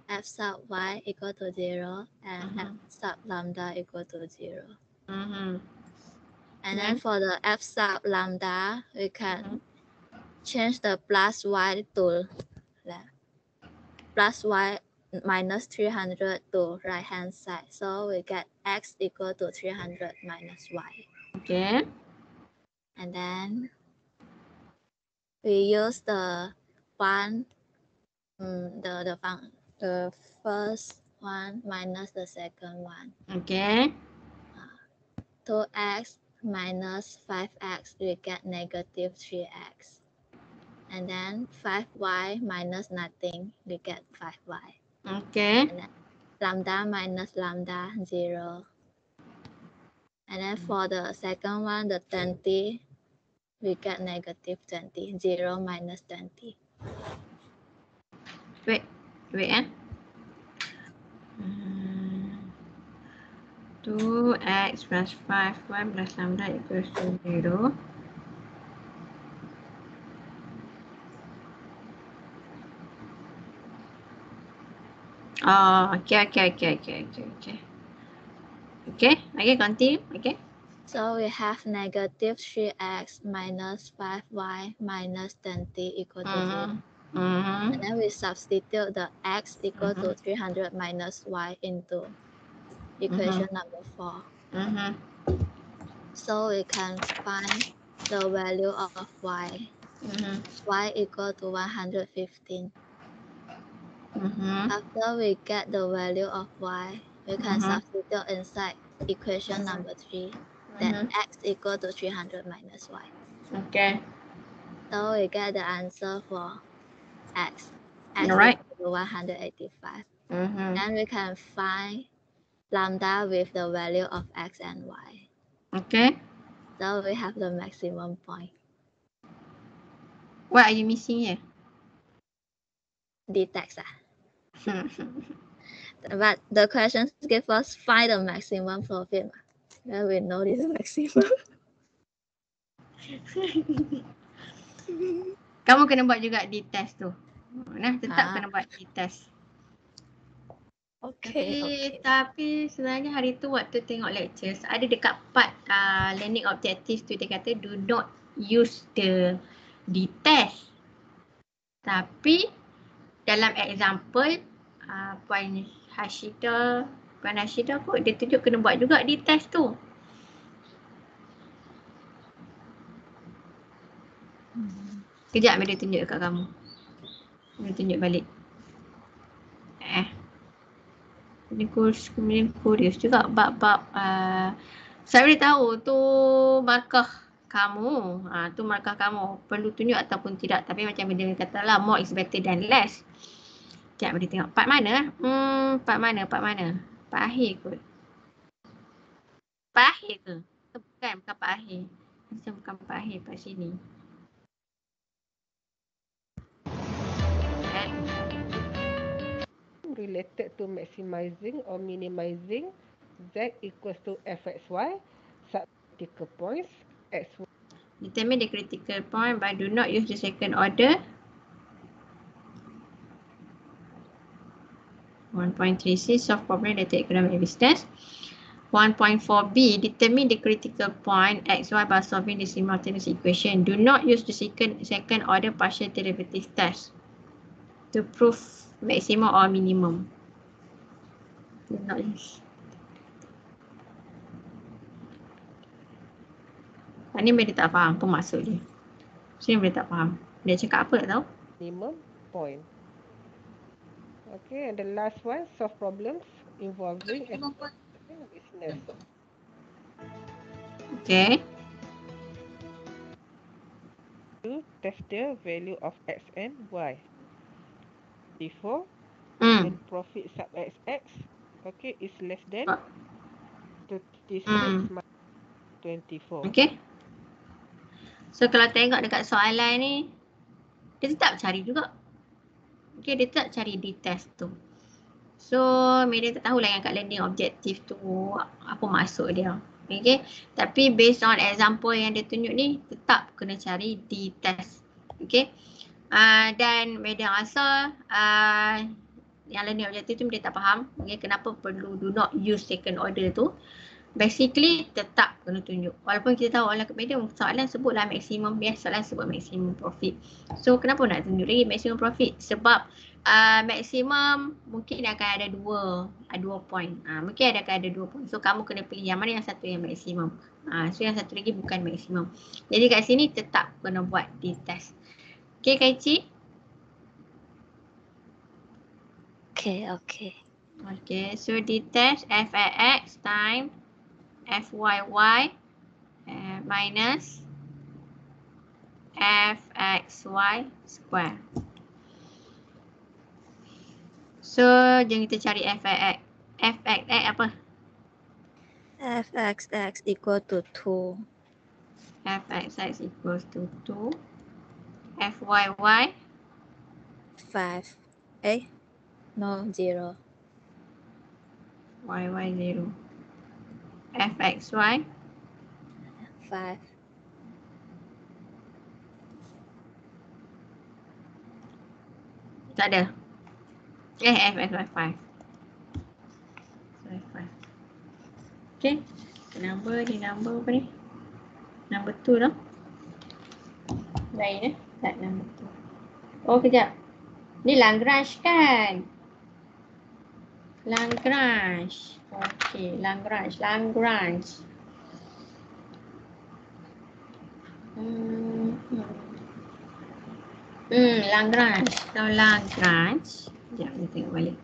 F sub y equal to 0. And f sub lambda equal to 0. And then for the f sub lambda, we can change the plus y to plus y minus 300 to right hand side. So we get x equal to 300 minus y. Okay. And then we use the one, the first one minus the second one. Okay. 2x minus 5x, we get negative 3x. And then 5y minus nothing, we get 5y. Okay. And then lambda minus lambda, 0. And then for the second one, the 20, we get negative 20. 0 minus 20. Wait. 2x plus 5y plus lambda equals to 0. Oh, okay. Okay, continue. Okay. So we have negative 3x minus 5y minus 20 equal to 0. And then we substitute the x equal to 300 minus y into equation number 4. So we can find the value of y. Y equal to 115. After we get the value of y, we can substitute inside equation number 3 that x equal to 300 minus y. Okay. So we get the answer for x. X Alright. equal to 185. Mm-hmm. And we can find lambda with the value of x and y. Okay. So we have the maximum point. What are you missing here? The text. But the questions give us find the maximum profit. Then we know this maximum. Kamu kena buat juga di test tu. Nah, tetap kena buat di test. Tapi sebenarnya hari tu waktu tengok lectures ada dekat part learning objectives tu dia kata do not use the test. Tapi dalam example Puan Hashida kot dia tunjuk kena buat juga di test tu. Kejap dia tunjuk dekat kamu. Dia tunjuk balik. Kemudian curious juga bab saya boleh tahu tu markah kamu. Tu markah kamu perlu tunjuk ataupun tidak. Tapi macam dia kata lah more is better than less. Sekejap boleh tengok. Part mana? Part mana? Part akhir kot. Part akhir ke? Bukan part akhir. Macam bukan part akhir, part sini. Related to maximizing or minimizing z equals to fxy sub critical points xy. Determine the critical point but do not use the second order. 1.36 solve problem related economic business. 1.4b, determine the critical point xy by solving the simultaneous equation. Do not use the second order partial derivative test to prove maximum or minimum. Do not use. Ni mereka tak faham apa maksud dia. Sini mereka tak faham. Dia cakap apa tak tahu? Minimum point. Okay, and the last one, solve problems involving business. Okay. To test the value of x and y. Before, when profit sub xx, okay, is less than 36 minus 24. Okay. So kalau tengok dekat soalan ni, dia tetap cari juga. Okay, dia tetap cari di test tu. So, Media tak tahulah yang kat learning objective tu apa maksud dia. Okay, tapi based on example yang dia tunjuk ni, tetap kena cari di test. Okay. Dan Media rasa yang learning objective tu dia tak faham. Okay, kenapa perlu do not use second order tu. Basically tetap kena tunjuk. Walaupun kita tahu dalam media soalan sebutlah maksimum, soalan sebut maksimum profit. So kenapa nak tunjuk lagi maksimum profit? Sebab maksimum mungkin akan ada dua point. Mungkin akan ada 2 point. So kamu kena pilih yang mana yang satu yang maksimum. So yang satu lagi bukan maksimum. Jadi kat sini tetap kena buat di test. Okay Kaici? Okay. Okay, so di test f(x) time fyy minus fxy square. So, jom kita cari fx. Fx apa? fxx equal to 2. Fxx equals to 2. fyy 5. 0. yy 0. fxy 5. tak ada. fxy 5. Sorry, 5. Okay. Number apa ni? Number 2 dah. Lain tak number 2. Oh kejap. Ni Lagrange kan? Lagrange. Okay, Lagrange. Lagrange. Kalau Lagrange. Sekejap, kita tengok balik.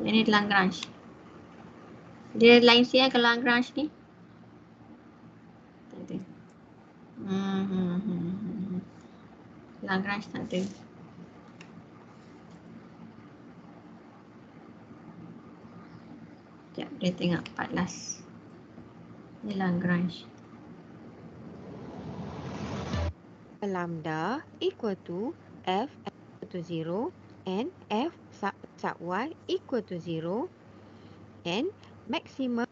Ini Lagrange. Dia lain sikit kalau Lagrange ni. Tak ada. Lagrange tak ada. Sekejap, dia tengok 14. Ni Lagrange. Lambda equal to f equal to 0 and f sub y equal to 0 and maximum.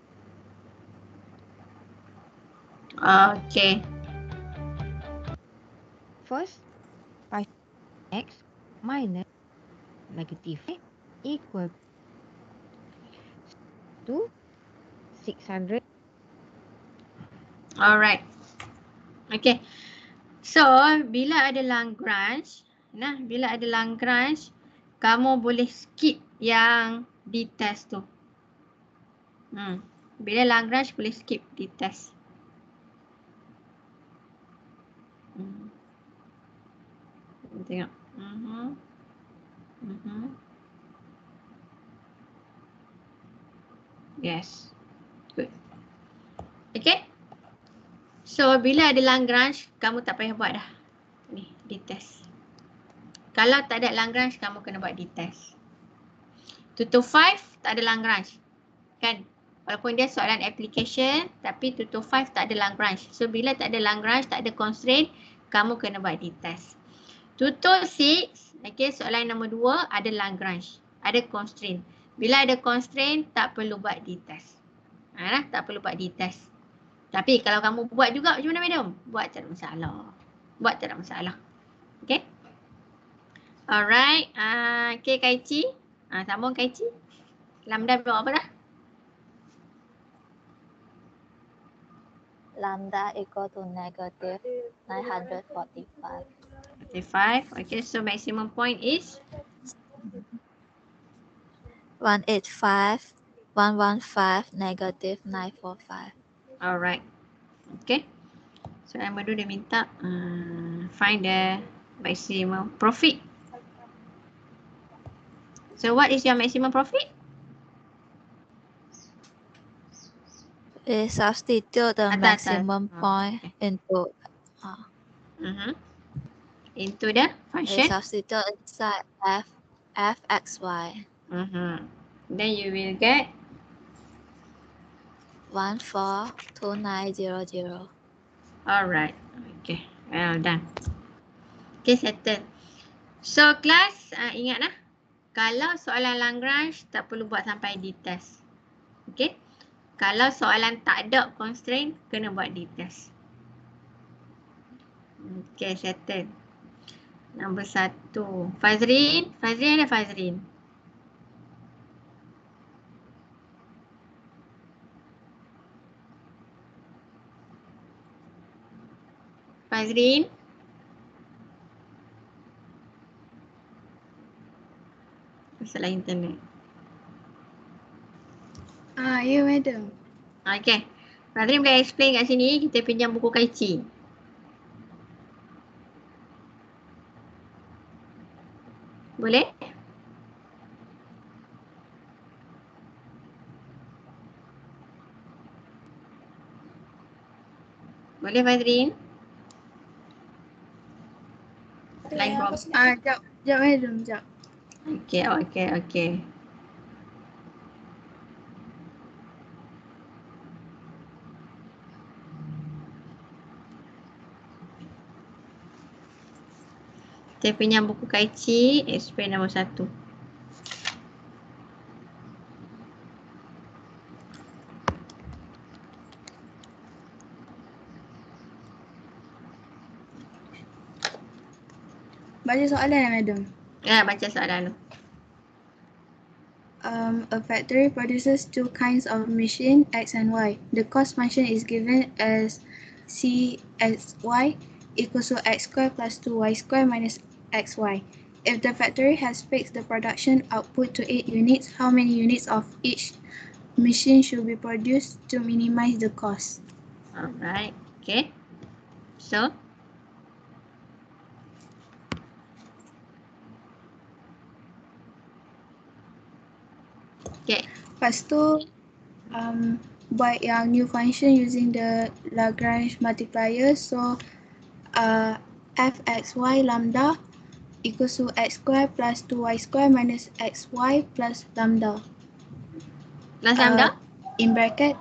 Okay. First, 5x minus negative equal to 600. Alright. Okay. So, bila ada Lagrange, kamu boleh skip yang di test tu. Bila Lagrange boleh skip di test. Tengok. Yes. Good. Okay. So, bila ada Lagrange, kamu tak payah buat dah. Ni, di test. Kalau tak ada Lagrange, kamu kena buat di test. 2 to 5 tak ada Lagrange. Kan? Walaupun dia soalan application, tapi 2 to 5 tak ada Lagrange. So, bila tak ada Lagrange, tak ada constraint, kamu kena buat di test. 2 to 6, okay, soalan nombor 2 ada Lagrange. Ada constraint. Bila ada constraint, tak perlu buat di test. Tak perlu buat di test. Tapi kalau kamu buat juga macam mana madam? Buat tak ada masalah. Okay. Alright. Okay Kaici. Sambung Kaici. Lambda berapa dah? lambda equal to negative 945. 45. Okay, so maximum point is 185, 115, negative 945. alright. Okay. So yang kedua dia minta find the maximum profit. So what is your maximum profit? We substitute the maximum point into into the we function. substitute inside fxy. Then you will get 142900. alright. Okay, well done. Okay, settle. So class, ingat lah, kalau soalan Lagrange tak perlu buat sampai di test. Okay. Kalau soalan tak ada constraint, kena buat di test. Okay, settle. Nombor 1. Fazrin. Fazrin ada Fazrin? Fazrin? Masalah internet. Ya, madam. Okay. Fazrin boleh explain kat sini, kita pinjam buku Kaichi. Boleh? Boleh Fazrin? Line problem. Sekejap madam, sekejap. Okay. Kita pinjam buku Kaichi, explain nombor 1. Baca soalan madam. Ya, baca soalan tu. A factory produces two kinds of machine, X and Y. The cost function is given as CXY equals to X squared plus 2Y squared minus XY. If the factory has fixed the production output to 8 units, how many units of each machine should be produced to minimize the cost? Alright, okay. So, okay. Lepas tu, buat yang new function using the Lagrange multiplier. So, fxy lambda equals to x squared plus 2y squared minus xy plus lambda. Plus lambda? In bracket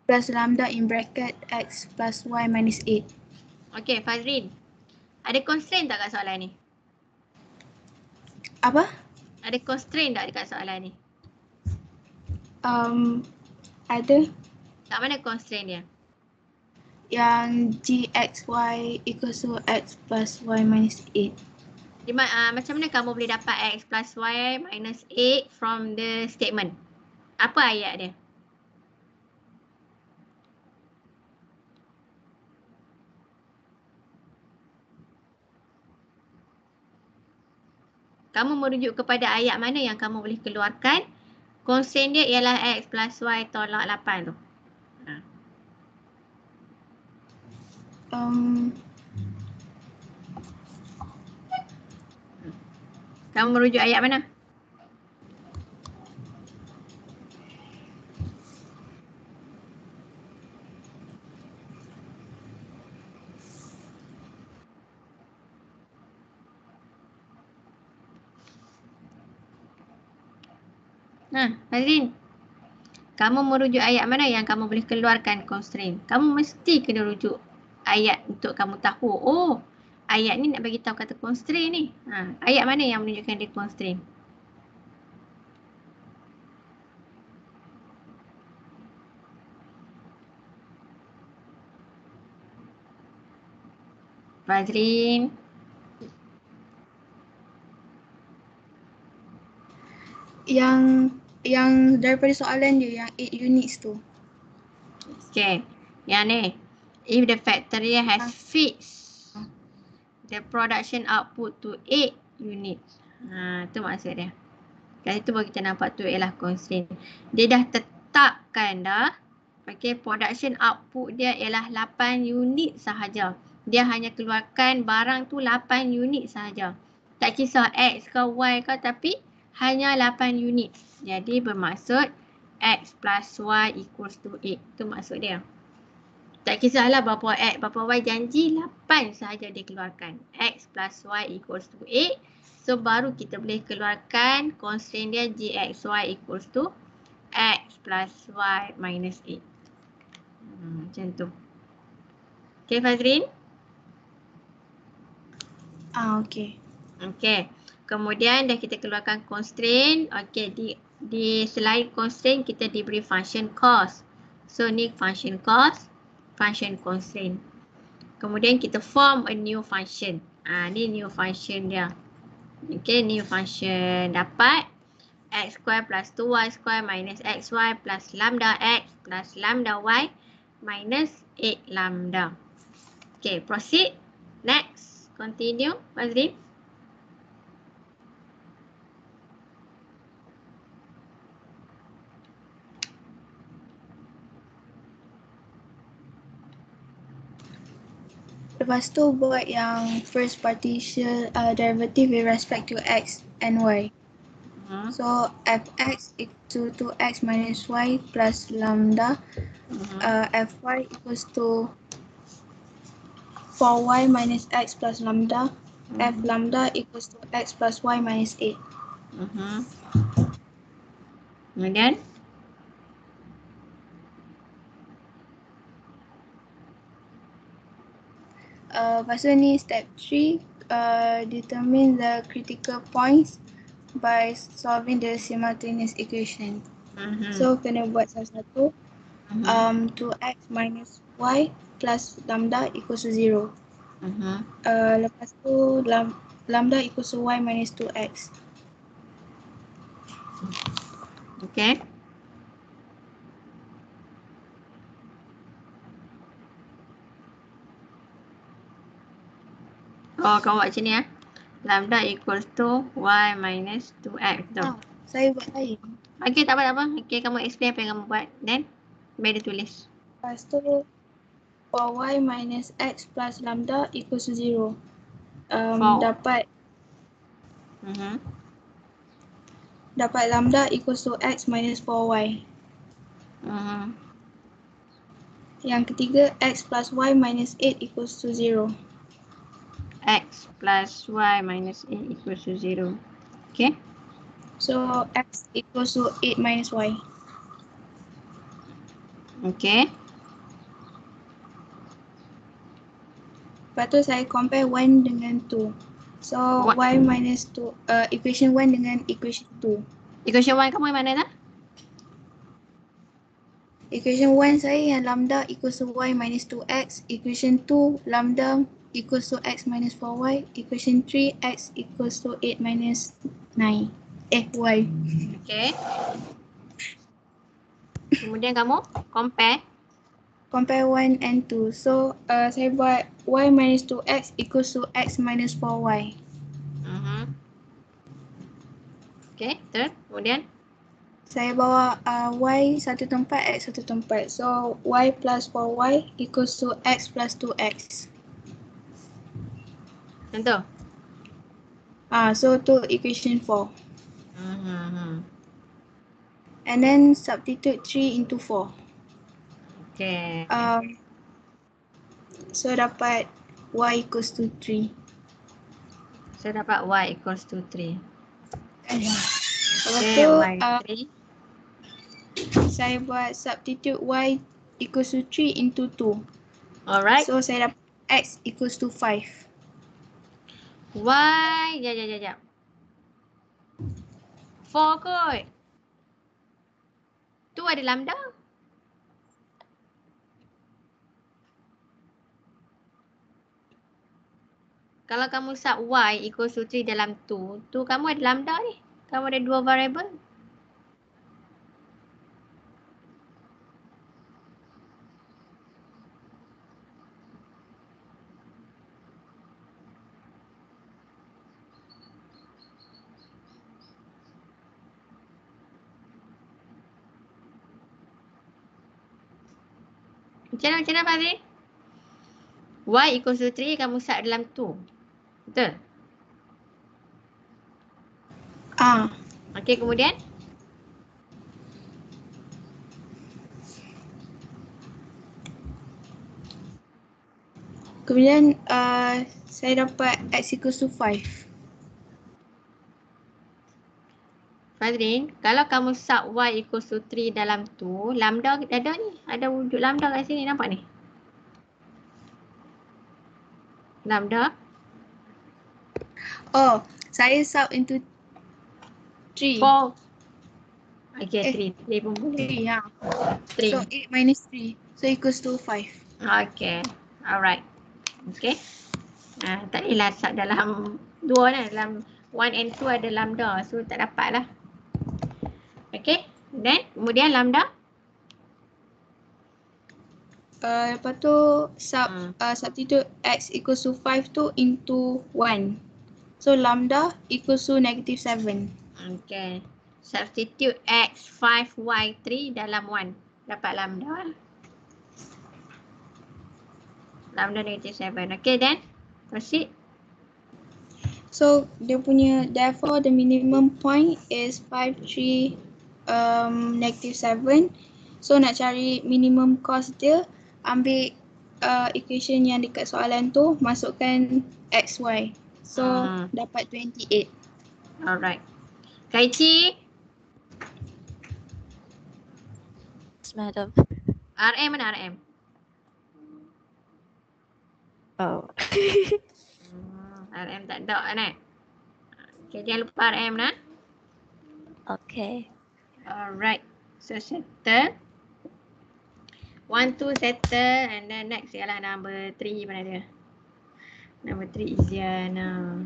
plus lambda in bracket x plus y minus 8. Okay, Fazrin. Ada constraint tak kat soalan ni? Apa? Ada constraint tak dekat soalan ni? Ada. Kat mana constraint dia? Yang gxy equals to x plus y minus 8. Macam mana kamu boleh dapat x plus y minus 8 from the statement? Apa ayat dia? Kamu merujuk kepada ayat mana yang kamu boleh keluarkan? Constraint dia ialah x plus y tolak 8 tu. Kamu merujuk ayat mana? Fazrin. Kamu merujuk ayat mana yang kamu boleh keluarkan constraint? Kamu mesti kena rujuk ayat untuk kamu tahu, oh, ayat ni nak bagi tahu kata constraint ni. Ayat mana yang menunjukkan dia constraint? Fazrin. Yang daripada soalan dia yang 8 units tu. Okay. Yang ni. If the factory has fixed the production output to 8 units. Tu maksud dia. Kali tu baru kita nampak tu ialah constraint. Dia dah tetapkan dah. Okay, production output dia ialah 8 unit sahaja. Dia hanya keluarkan barang tu 8 unit sahaja. Tak kisah X ke Y ke, tapi hanya 8 unit. Jadi bermaksud X plus Y equals to 8. Tu maksud dia. Tak kisahlah berapa X, berapa Y, janji 8 sahaja dia keluarkan. X plus Y equals to 8. So baru kita boleh keluarkan constraint dia GXY equals to X plus Y minus 8. Macam tu. Okay, Fazrin? Okay. Okay. Kemudian dah kita keluarkan constraint. Okay, di selain constraint kita diberi function cost. So ni function cost, function constraint. Kemudian kita form a new function. Ni new function dia. Okay, new function dapat x square plus 2y square minus xy plus lambda x plus lambda y minus 8 lambda. Okay, proceed. Next. Continue, Fazrin. Lepas tu buat yang first partial derivative with respect to x and y. So fx equals to 2x minus y plus lambda. Fy equals to 4y minus x plus lambda. F lambda equals to x plus y minus 8. Kemudian? Lepas tu ni step 3, determine the critical points by solving the simultaneous equation. So kena buat satu-satu. 2x minus y plus lambda equals to 0. Lepas tu lambda equals to y minus 2x. Okay. Oh, kau buat macam ni ya. Lambda equals to y minus 2x tu. Saya buat lain. Okay, tak apa. Okay, kamu explain apa yang kamu buat. Then, biar dia tulis. Lepas tu 4y minus x plus lambda equals to 0. Dapat dapat lambda equals to x minus 4y. Yang ketiga, x plus y minus 8 equals to 0. X plus y minus 8 equals to 0. Okay. So, x equals to 8 minus y. Okay. Lepas tu saya compare 1 dengan 2. So, y minus 2, equation 1 dengan equation 2. Equation 1 kamu yang mana tak? Equation 1 saya yang lambda equals to y minus 2x. Equation 2, lambda equals to x minus 4y. Equation 3, x equals to 8 minus 9. Y. Okay. Kemudian kamu compare. Compare 1 and 2. So, saya buat y minus 2x equals to x minus 4y. Okay, betul. Kemudian? Saya bawa y satu tempat, x satu tempat. So, y plus 4y equals to x plus 2x. Tentu. So, tu equation 4. And then substitute 3 into 4. Okay. So, dapat y equals to 3. So, dapat y equals to 3. Lepas tu, saya buat substitute y equals to 3 into 2. Alright. So, saya dapat x equals to 5. Y, jap. 4 kot. Tu ada lambda. Kalau kamu sub y equals to 3 dalam tu kamu ada lambda ni. Kamu ada dua variable. Macam mana Fazrin? Y equals to 3 kamu sub dalam 2. Betul? Okey, kemudian? Kemudian saya dapat x equals to 5. Fazrin, kalau kamu sub y equals to 3 dalam 2, lambda ada ni. Ada wujud lambda kat sini, nampak ni? Lambda. Oh, saya sub into 3. 4. Okay, 3. 3 pun boleh. 3, ya. 3. So 8 minus 3. So equals to 5. Okay. Alright. Okay. Tak adalah sub dalam 2 kan. Dalam 1 and 2 ada lambda. So tak dapat lah. Okay. Then kemudian lambda. Lepas tu substitute x equals to 5 tu into 1. So lambda equals to negative 7. Okay. Substitute x 5 y 3 dalam 1. Dapat lambda lah. Lambda negative 7. Okay then. Proceed. So dia punya, therefore the minimum point is 5, 3, negative 7. So nak cari minimum cost dia, ambil equation yang dekat soalan tu, masukkan x, y. So dapat 28. Alright. Kaichi. Yes, madam. RM mana RM? Oh. RM tak ada kan? Okay, jangan lupa RM nah. Okay. Alright. So settle. 1, 2 settle and then next ialah number 3 mana dia? Number 3 Iziana.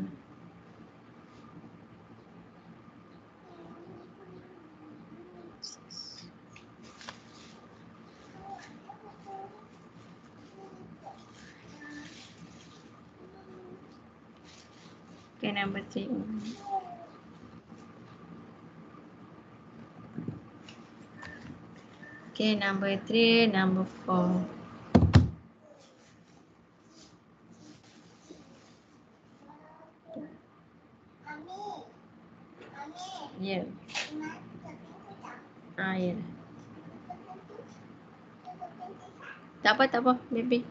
Okay, number 3. Okay, number 3, number 4. Ya. Ya. Tak apa, baby.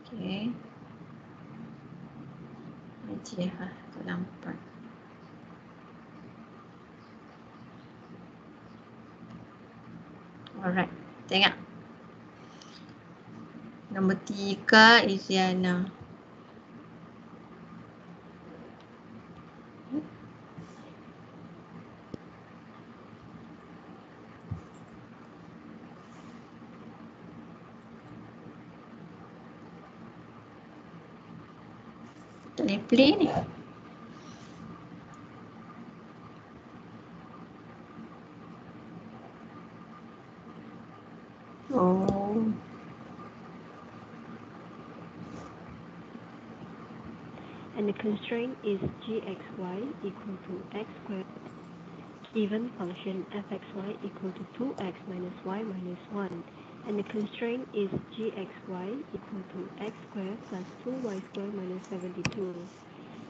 Okay. Macam tu lambat. Alright, tengok. Nombor 3 Iziana. Tak boleh play ni. Oh. And the constraint is gxy equal to x squared given function fxy equal to 2x minus y minus 1. And the constraint is gxy equal to x squared plus 2y squared minus 72.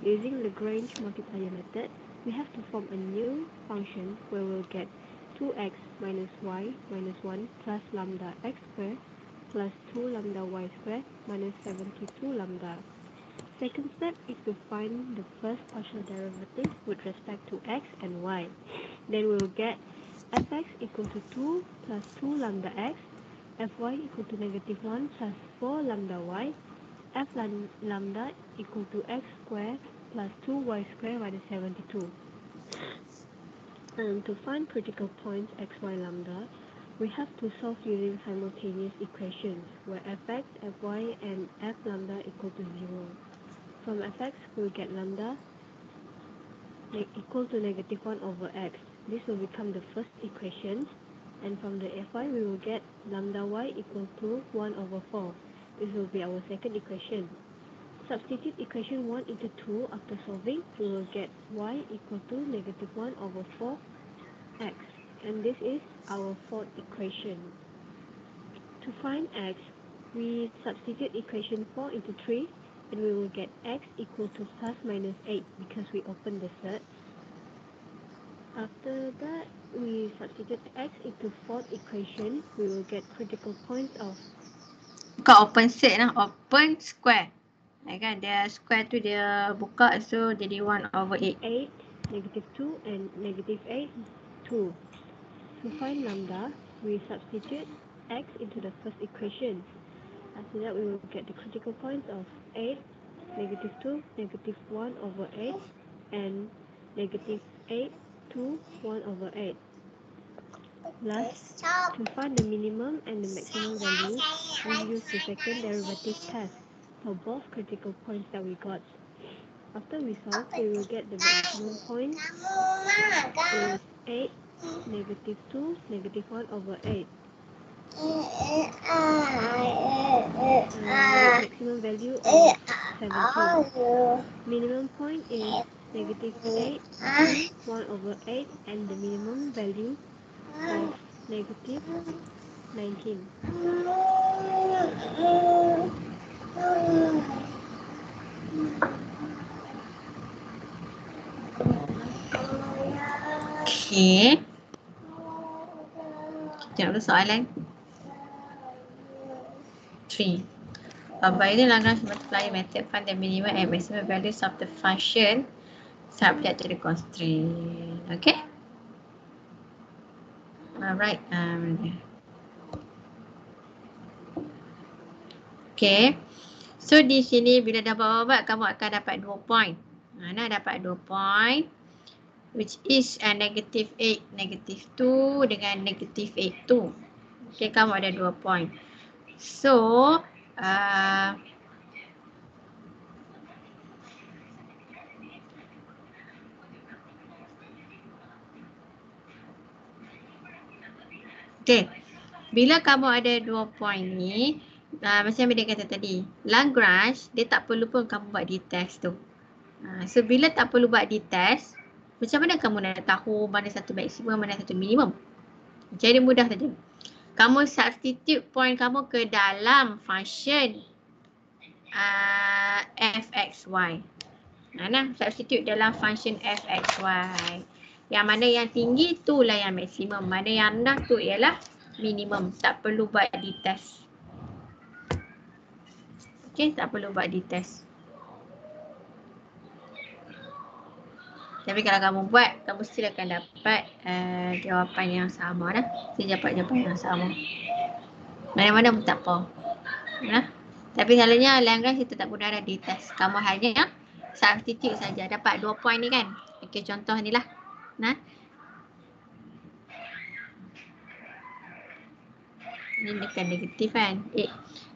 Using Lagrange multiplier method, we have to form a new function where we'll get 2x minus y minus 1 plus lambda x squared plus 2 lambda y squared minus 72 lambda. Second step is to find the first partial derivative with respect to x and y. Then we will get fx equal to 2 plus 2 lambda x, fy equal to negative 1 plus 4 lambda y, f lambda equal to x squared plus 2y squared minus 72. And to find critical points x, y, lambda, we have to solve using simultaneous equations where fx, fy, and f lambda equal to 0. From fx, we'll get lambda equal to negative 1 over x. This will become the first equation. And from the fy, we will get lambda y equal to 1 over 4. This will be our second equation. Substitute equation 1 into 2 after solving. We will get y equal to negative 1 over 4 x, and this is our fourth equation. To find x, we substitute equation 4 into 3, and we will get x equal to plus minus 8 because we open the set. After that, we substitute x into fourth equation, we will get critical points of bukan open set lah, open square. Kan dia square tu dia buka, so jadi 1 over 8. 8, negative 2 and negative 8, 2. To find lambda, we substitute x into the first equation. After that, we will get the critical points of 8, negative 2, negative 1 over 8, and negative 8, 2, 1 over 8. Last, to find the minimum and the maximum value, we use the second derivative test for both critical points that we got. After we solve, we will get the maximum point is 8, negative 2, negative 1 over 8. Maximum value of 17. Minimum point is negative 8, 1 over 8, and the minimum value of negative 19. Okay. Kita nak soalan 3. By the Lagrange multiplier method, find the minimum and maximum values of the function subject to the constraint. Okay. Alright. Okay. So di sini bila dah buat kamu akan dapat 2 point. Nak dapat 2 point, which is negative 8, negative 2 dengan negative 8, 2. Okay, kamu ada 2 point. So, okay, bila kamu ada 2 point ni, macam yang dia kata tadi, Lagrange, dia tak perlu pun kamu buat di test tu. So, bila tak perlu buat di test, macam mana kamu nak tahu mana satu maksimum, mana satu minimum? Jadi mudah saja. Kamu substitute point kamu ke dalam function fxy. Substitute dalam function fxy. Yang mana yang tinggi itulah yang maksimum. Mana yang rendah tu ialah minimum. Tak perlu buat di test. Okay, tak perlu buat di test. Tapi kalau kamu buat, kamu still akan dapat jawapan yang sama lah. Jawapan yang sama. Mana-mana pun tak apa. Tapi selalunya Lagrange kita tak guna ada di test. Kamu hanya substitute saja. Dapat 2 point ni kan. Okay, contoh ni lah. Ni dekat negatif kan.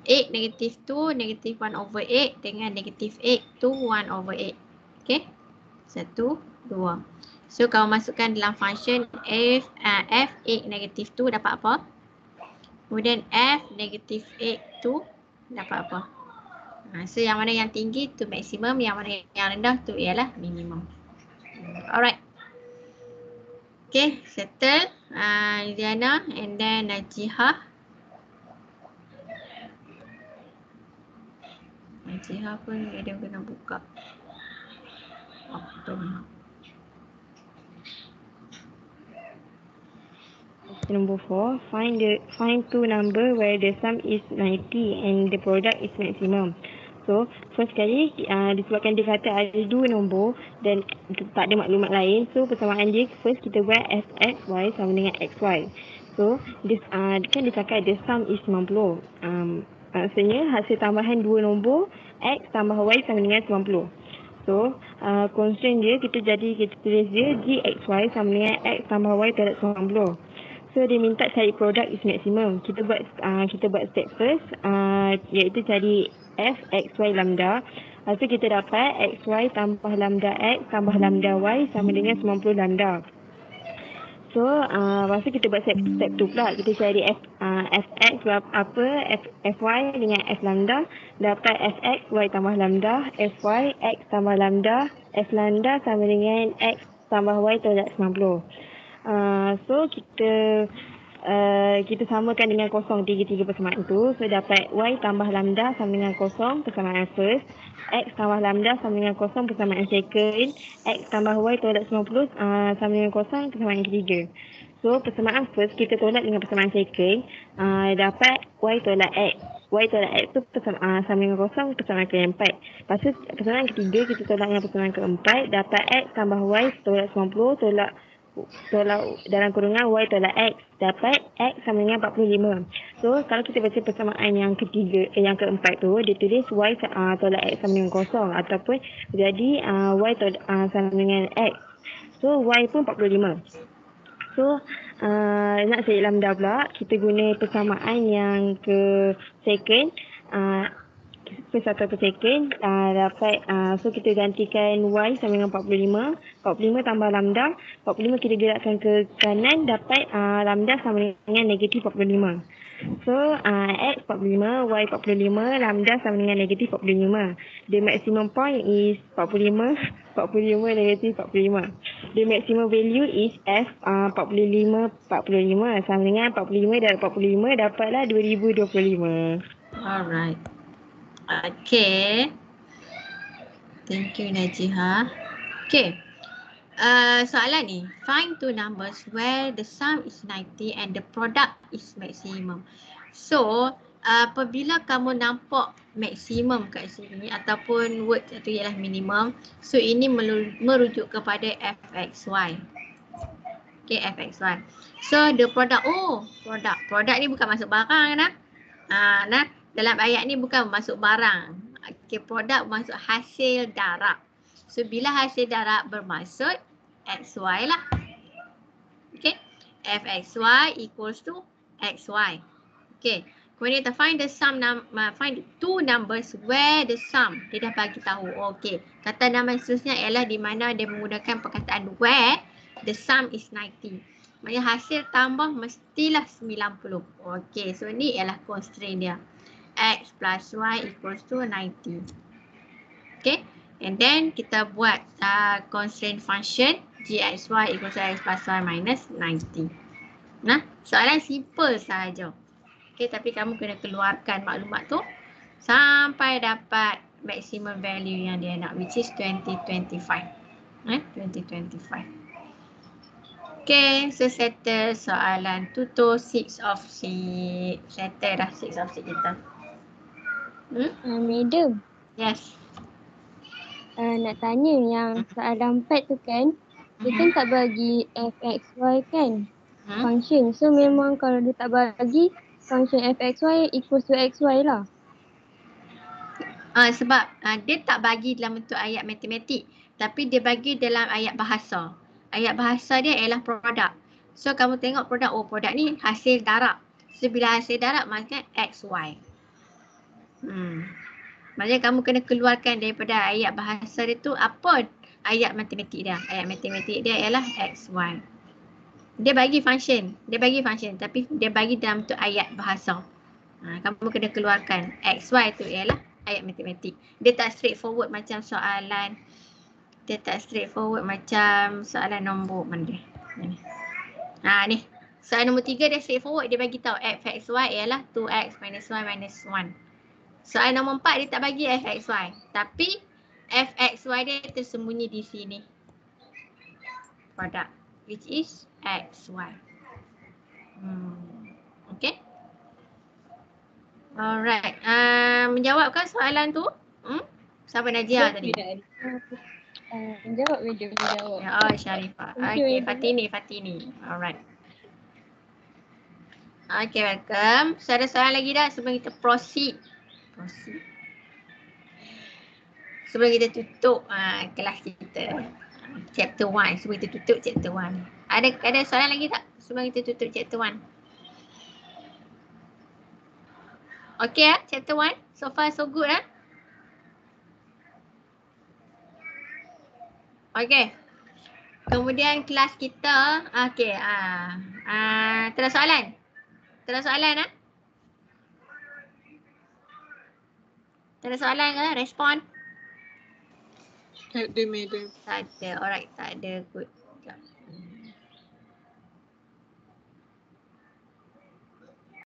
8 negatif 2, negatif 1 over 8 dengan negatif 8, 2, 1 over 8. Okay. 1, 2. So kalau masukkan dalam function f 8 negatif 2 dapat apa? Kemudian f negatif 8 2 dapat apa? So yang mana yang tinggi tu maksimum, yang mana yang rendah tu ialah minimum. Alright. Okay, settle. Diana and then Najihah. Najihah pun dia kena buka. Open. Number 4, find two number where the sum is 90 and the product is maximum. So, first sekali disebabkan dia kata ada dua nombor dan tak ada maklumat lain. So, persamaan dia first kita buat fxy sama dengan xy. So, kan dia cakap the sum is 90. Maksudnya hasil tambahan dua nombor x tambah y sama dengan 90. So, constraint dia kita tulis dia gxy sama dengan x tambah y terhadap 90. So, dia minta cari produk is maximum. Kita buat step first, iaitu cari f, x, y, lambda. Lepas tu kita dapat xy tambah lambda x tambah lambda y sama dengan 90 lambda. So, lepas tu kita buat step 2 pula. Kita cari fx apa, fy dengan f lambda. Dapat fx, y tambah lambda, fy, x tambah lambda, f lambda sama dengan x tambah y terhadap 90. So kita samakan dengan kosong tiga-tiga persamaan tu. So dapat y tambah lambda sama dengan kosong persamaan first. X tambah lambda sama dengan kosong persamaan second. X tambah y tolak 90 sama dengan kosong persamaan ketiga. So persamaan first kita tolak dengan persamaan second. Dapat y tolak x. Y tolak x tu sama dengan kosong persamaan keempat. Lepas tu persamaan ketiga kita tolak dengan persamaan keempat. Dapat x tambah y tolak 90 tolak dalam kurungan y tolak x, dapat x sama dengan 45. So kalau kita baca persamaan yang ketiga, yang keempat tu, dia tulis y tolak x sama dengan kosong ataupun jadi y tolak sama dengan x. So y pun 45. So nak cari lambda pula, kita guna persamaan yang ke second, first atau per second, dapat so kita gantikan y sama dengan 45 tambah lambda, 45 kita gerakkan ke kanan, dapat lambda sama dengan negatif 45. So x 45, y 45, lambda sama dengan negatif 45. The maximum point is 45 negatif 45. The maximum value is f 45 sama dengan 45 darab 45 dapatlah 2025. Alright. Okay. Thank you Najiha. Okay. Soalan ni. Find two numbers where the sum is 90 and the product is maximum. So, apabila kamu nampak maksimum kat sini ataupun word itu ialah minimum, so ini merujuk kepada fxy. Okay, fxy. So, the product, product ni bukan masuk barang nah. Dalam ayat ni bukan masuk barang. Okay, produk masuk hasil darab. So, bila hasil darab bermaksud XY lah. Okay. Fxy equals to XY. Okay. Kemudian kita find the sum, find two numbers where the sum. Dia dah bagi tahu. Okay. Kata nama seterusnya ialah di mana dia menggunakan perkataan where the sum is 90. Maksudnya hasil tambah mestilah 90. Okay. So, ni ialah constraint dia. X plus y equals to 90. Okay. And then kita buat constraint function gxy equals to x plus y minus 90. Nah, soalan simple sahaja. Okay, tapi kamu kena keluarkan maklumat tu sampai dapat maximum value yang dia nak, which is 2025. 2025. Okay, so settle soalan tutur 6 of 6. Settle dah 6 of 6 kita. Madam. Yes. Nak tanya yang soalan 4 tu kan, dia kan tak bagi fxy kan, function. So memang kalau dia tak bagi function fxy equals to xy lah. Sebab dia tak bagi dalam bentuk ayat matematik, tapi dia bagi dalam ayat bahasa. Ayat bahasa dia ialah produk. So kamu tengok produk, produk ni hasil darab. So bila hasil darab maksudnya xy. Maksudnya kamu kena keluarkan daripada ayat bahasa dia tu apa ayat matematik dia. Ayat matematik dia ialah xy. Dia bagi function. Tapi dia bagi dalam bentuk ayat bahasa. Kamu kena keluarkan. XY tu ialah ayat matematik. Dia tak straightforward macam soalan. Nombor mana dia? Ni. Soalan nombor 3 dia straightforward. Dia bagi tahu fxy ialah 2x minus y minus 1. Soalan nombor 4 dia tak bagi fxy. Tapi fxy dia tersembunyi di sini. Product. Which is xy. Okay. Alright. Menjawabkan soalan tu? Siapa Najia tadi? Menjawab video. Oh, Sharifah. Okay, Fatini. Alright. Okay, welcome. So ada soalan lagi dah sebelum kita proceed. Sebelum kita tutup kelas kita. Chapter 1. Sebelum kita tutup chapter 1. Ada soalan lagi tak sebelum kita tutup chapter 1? Okay chapter 1. So far so good Okay. Kemudian kelas kita. Okay. Terus soalan? Tak ada soalan ke? Respon? Tak ada, madam. Tak ada. Alright, tak ada. Good.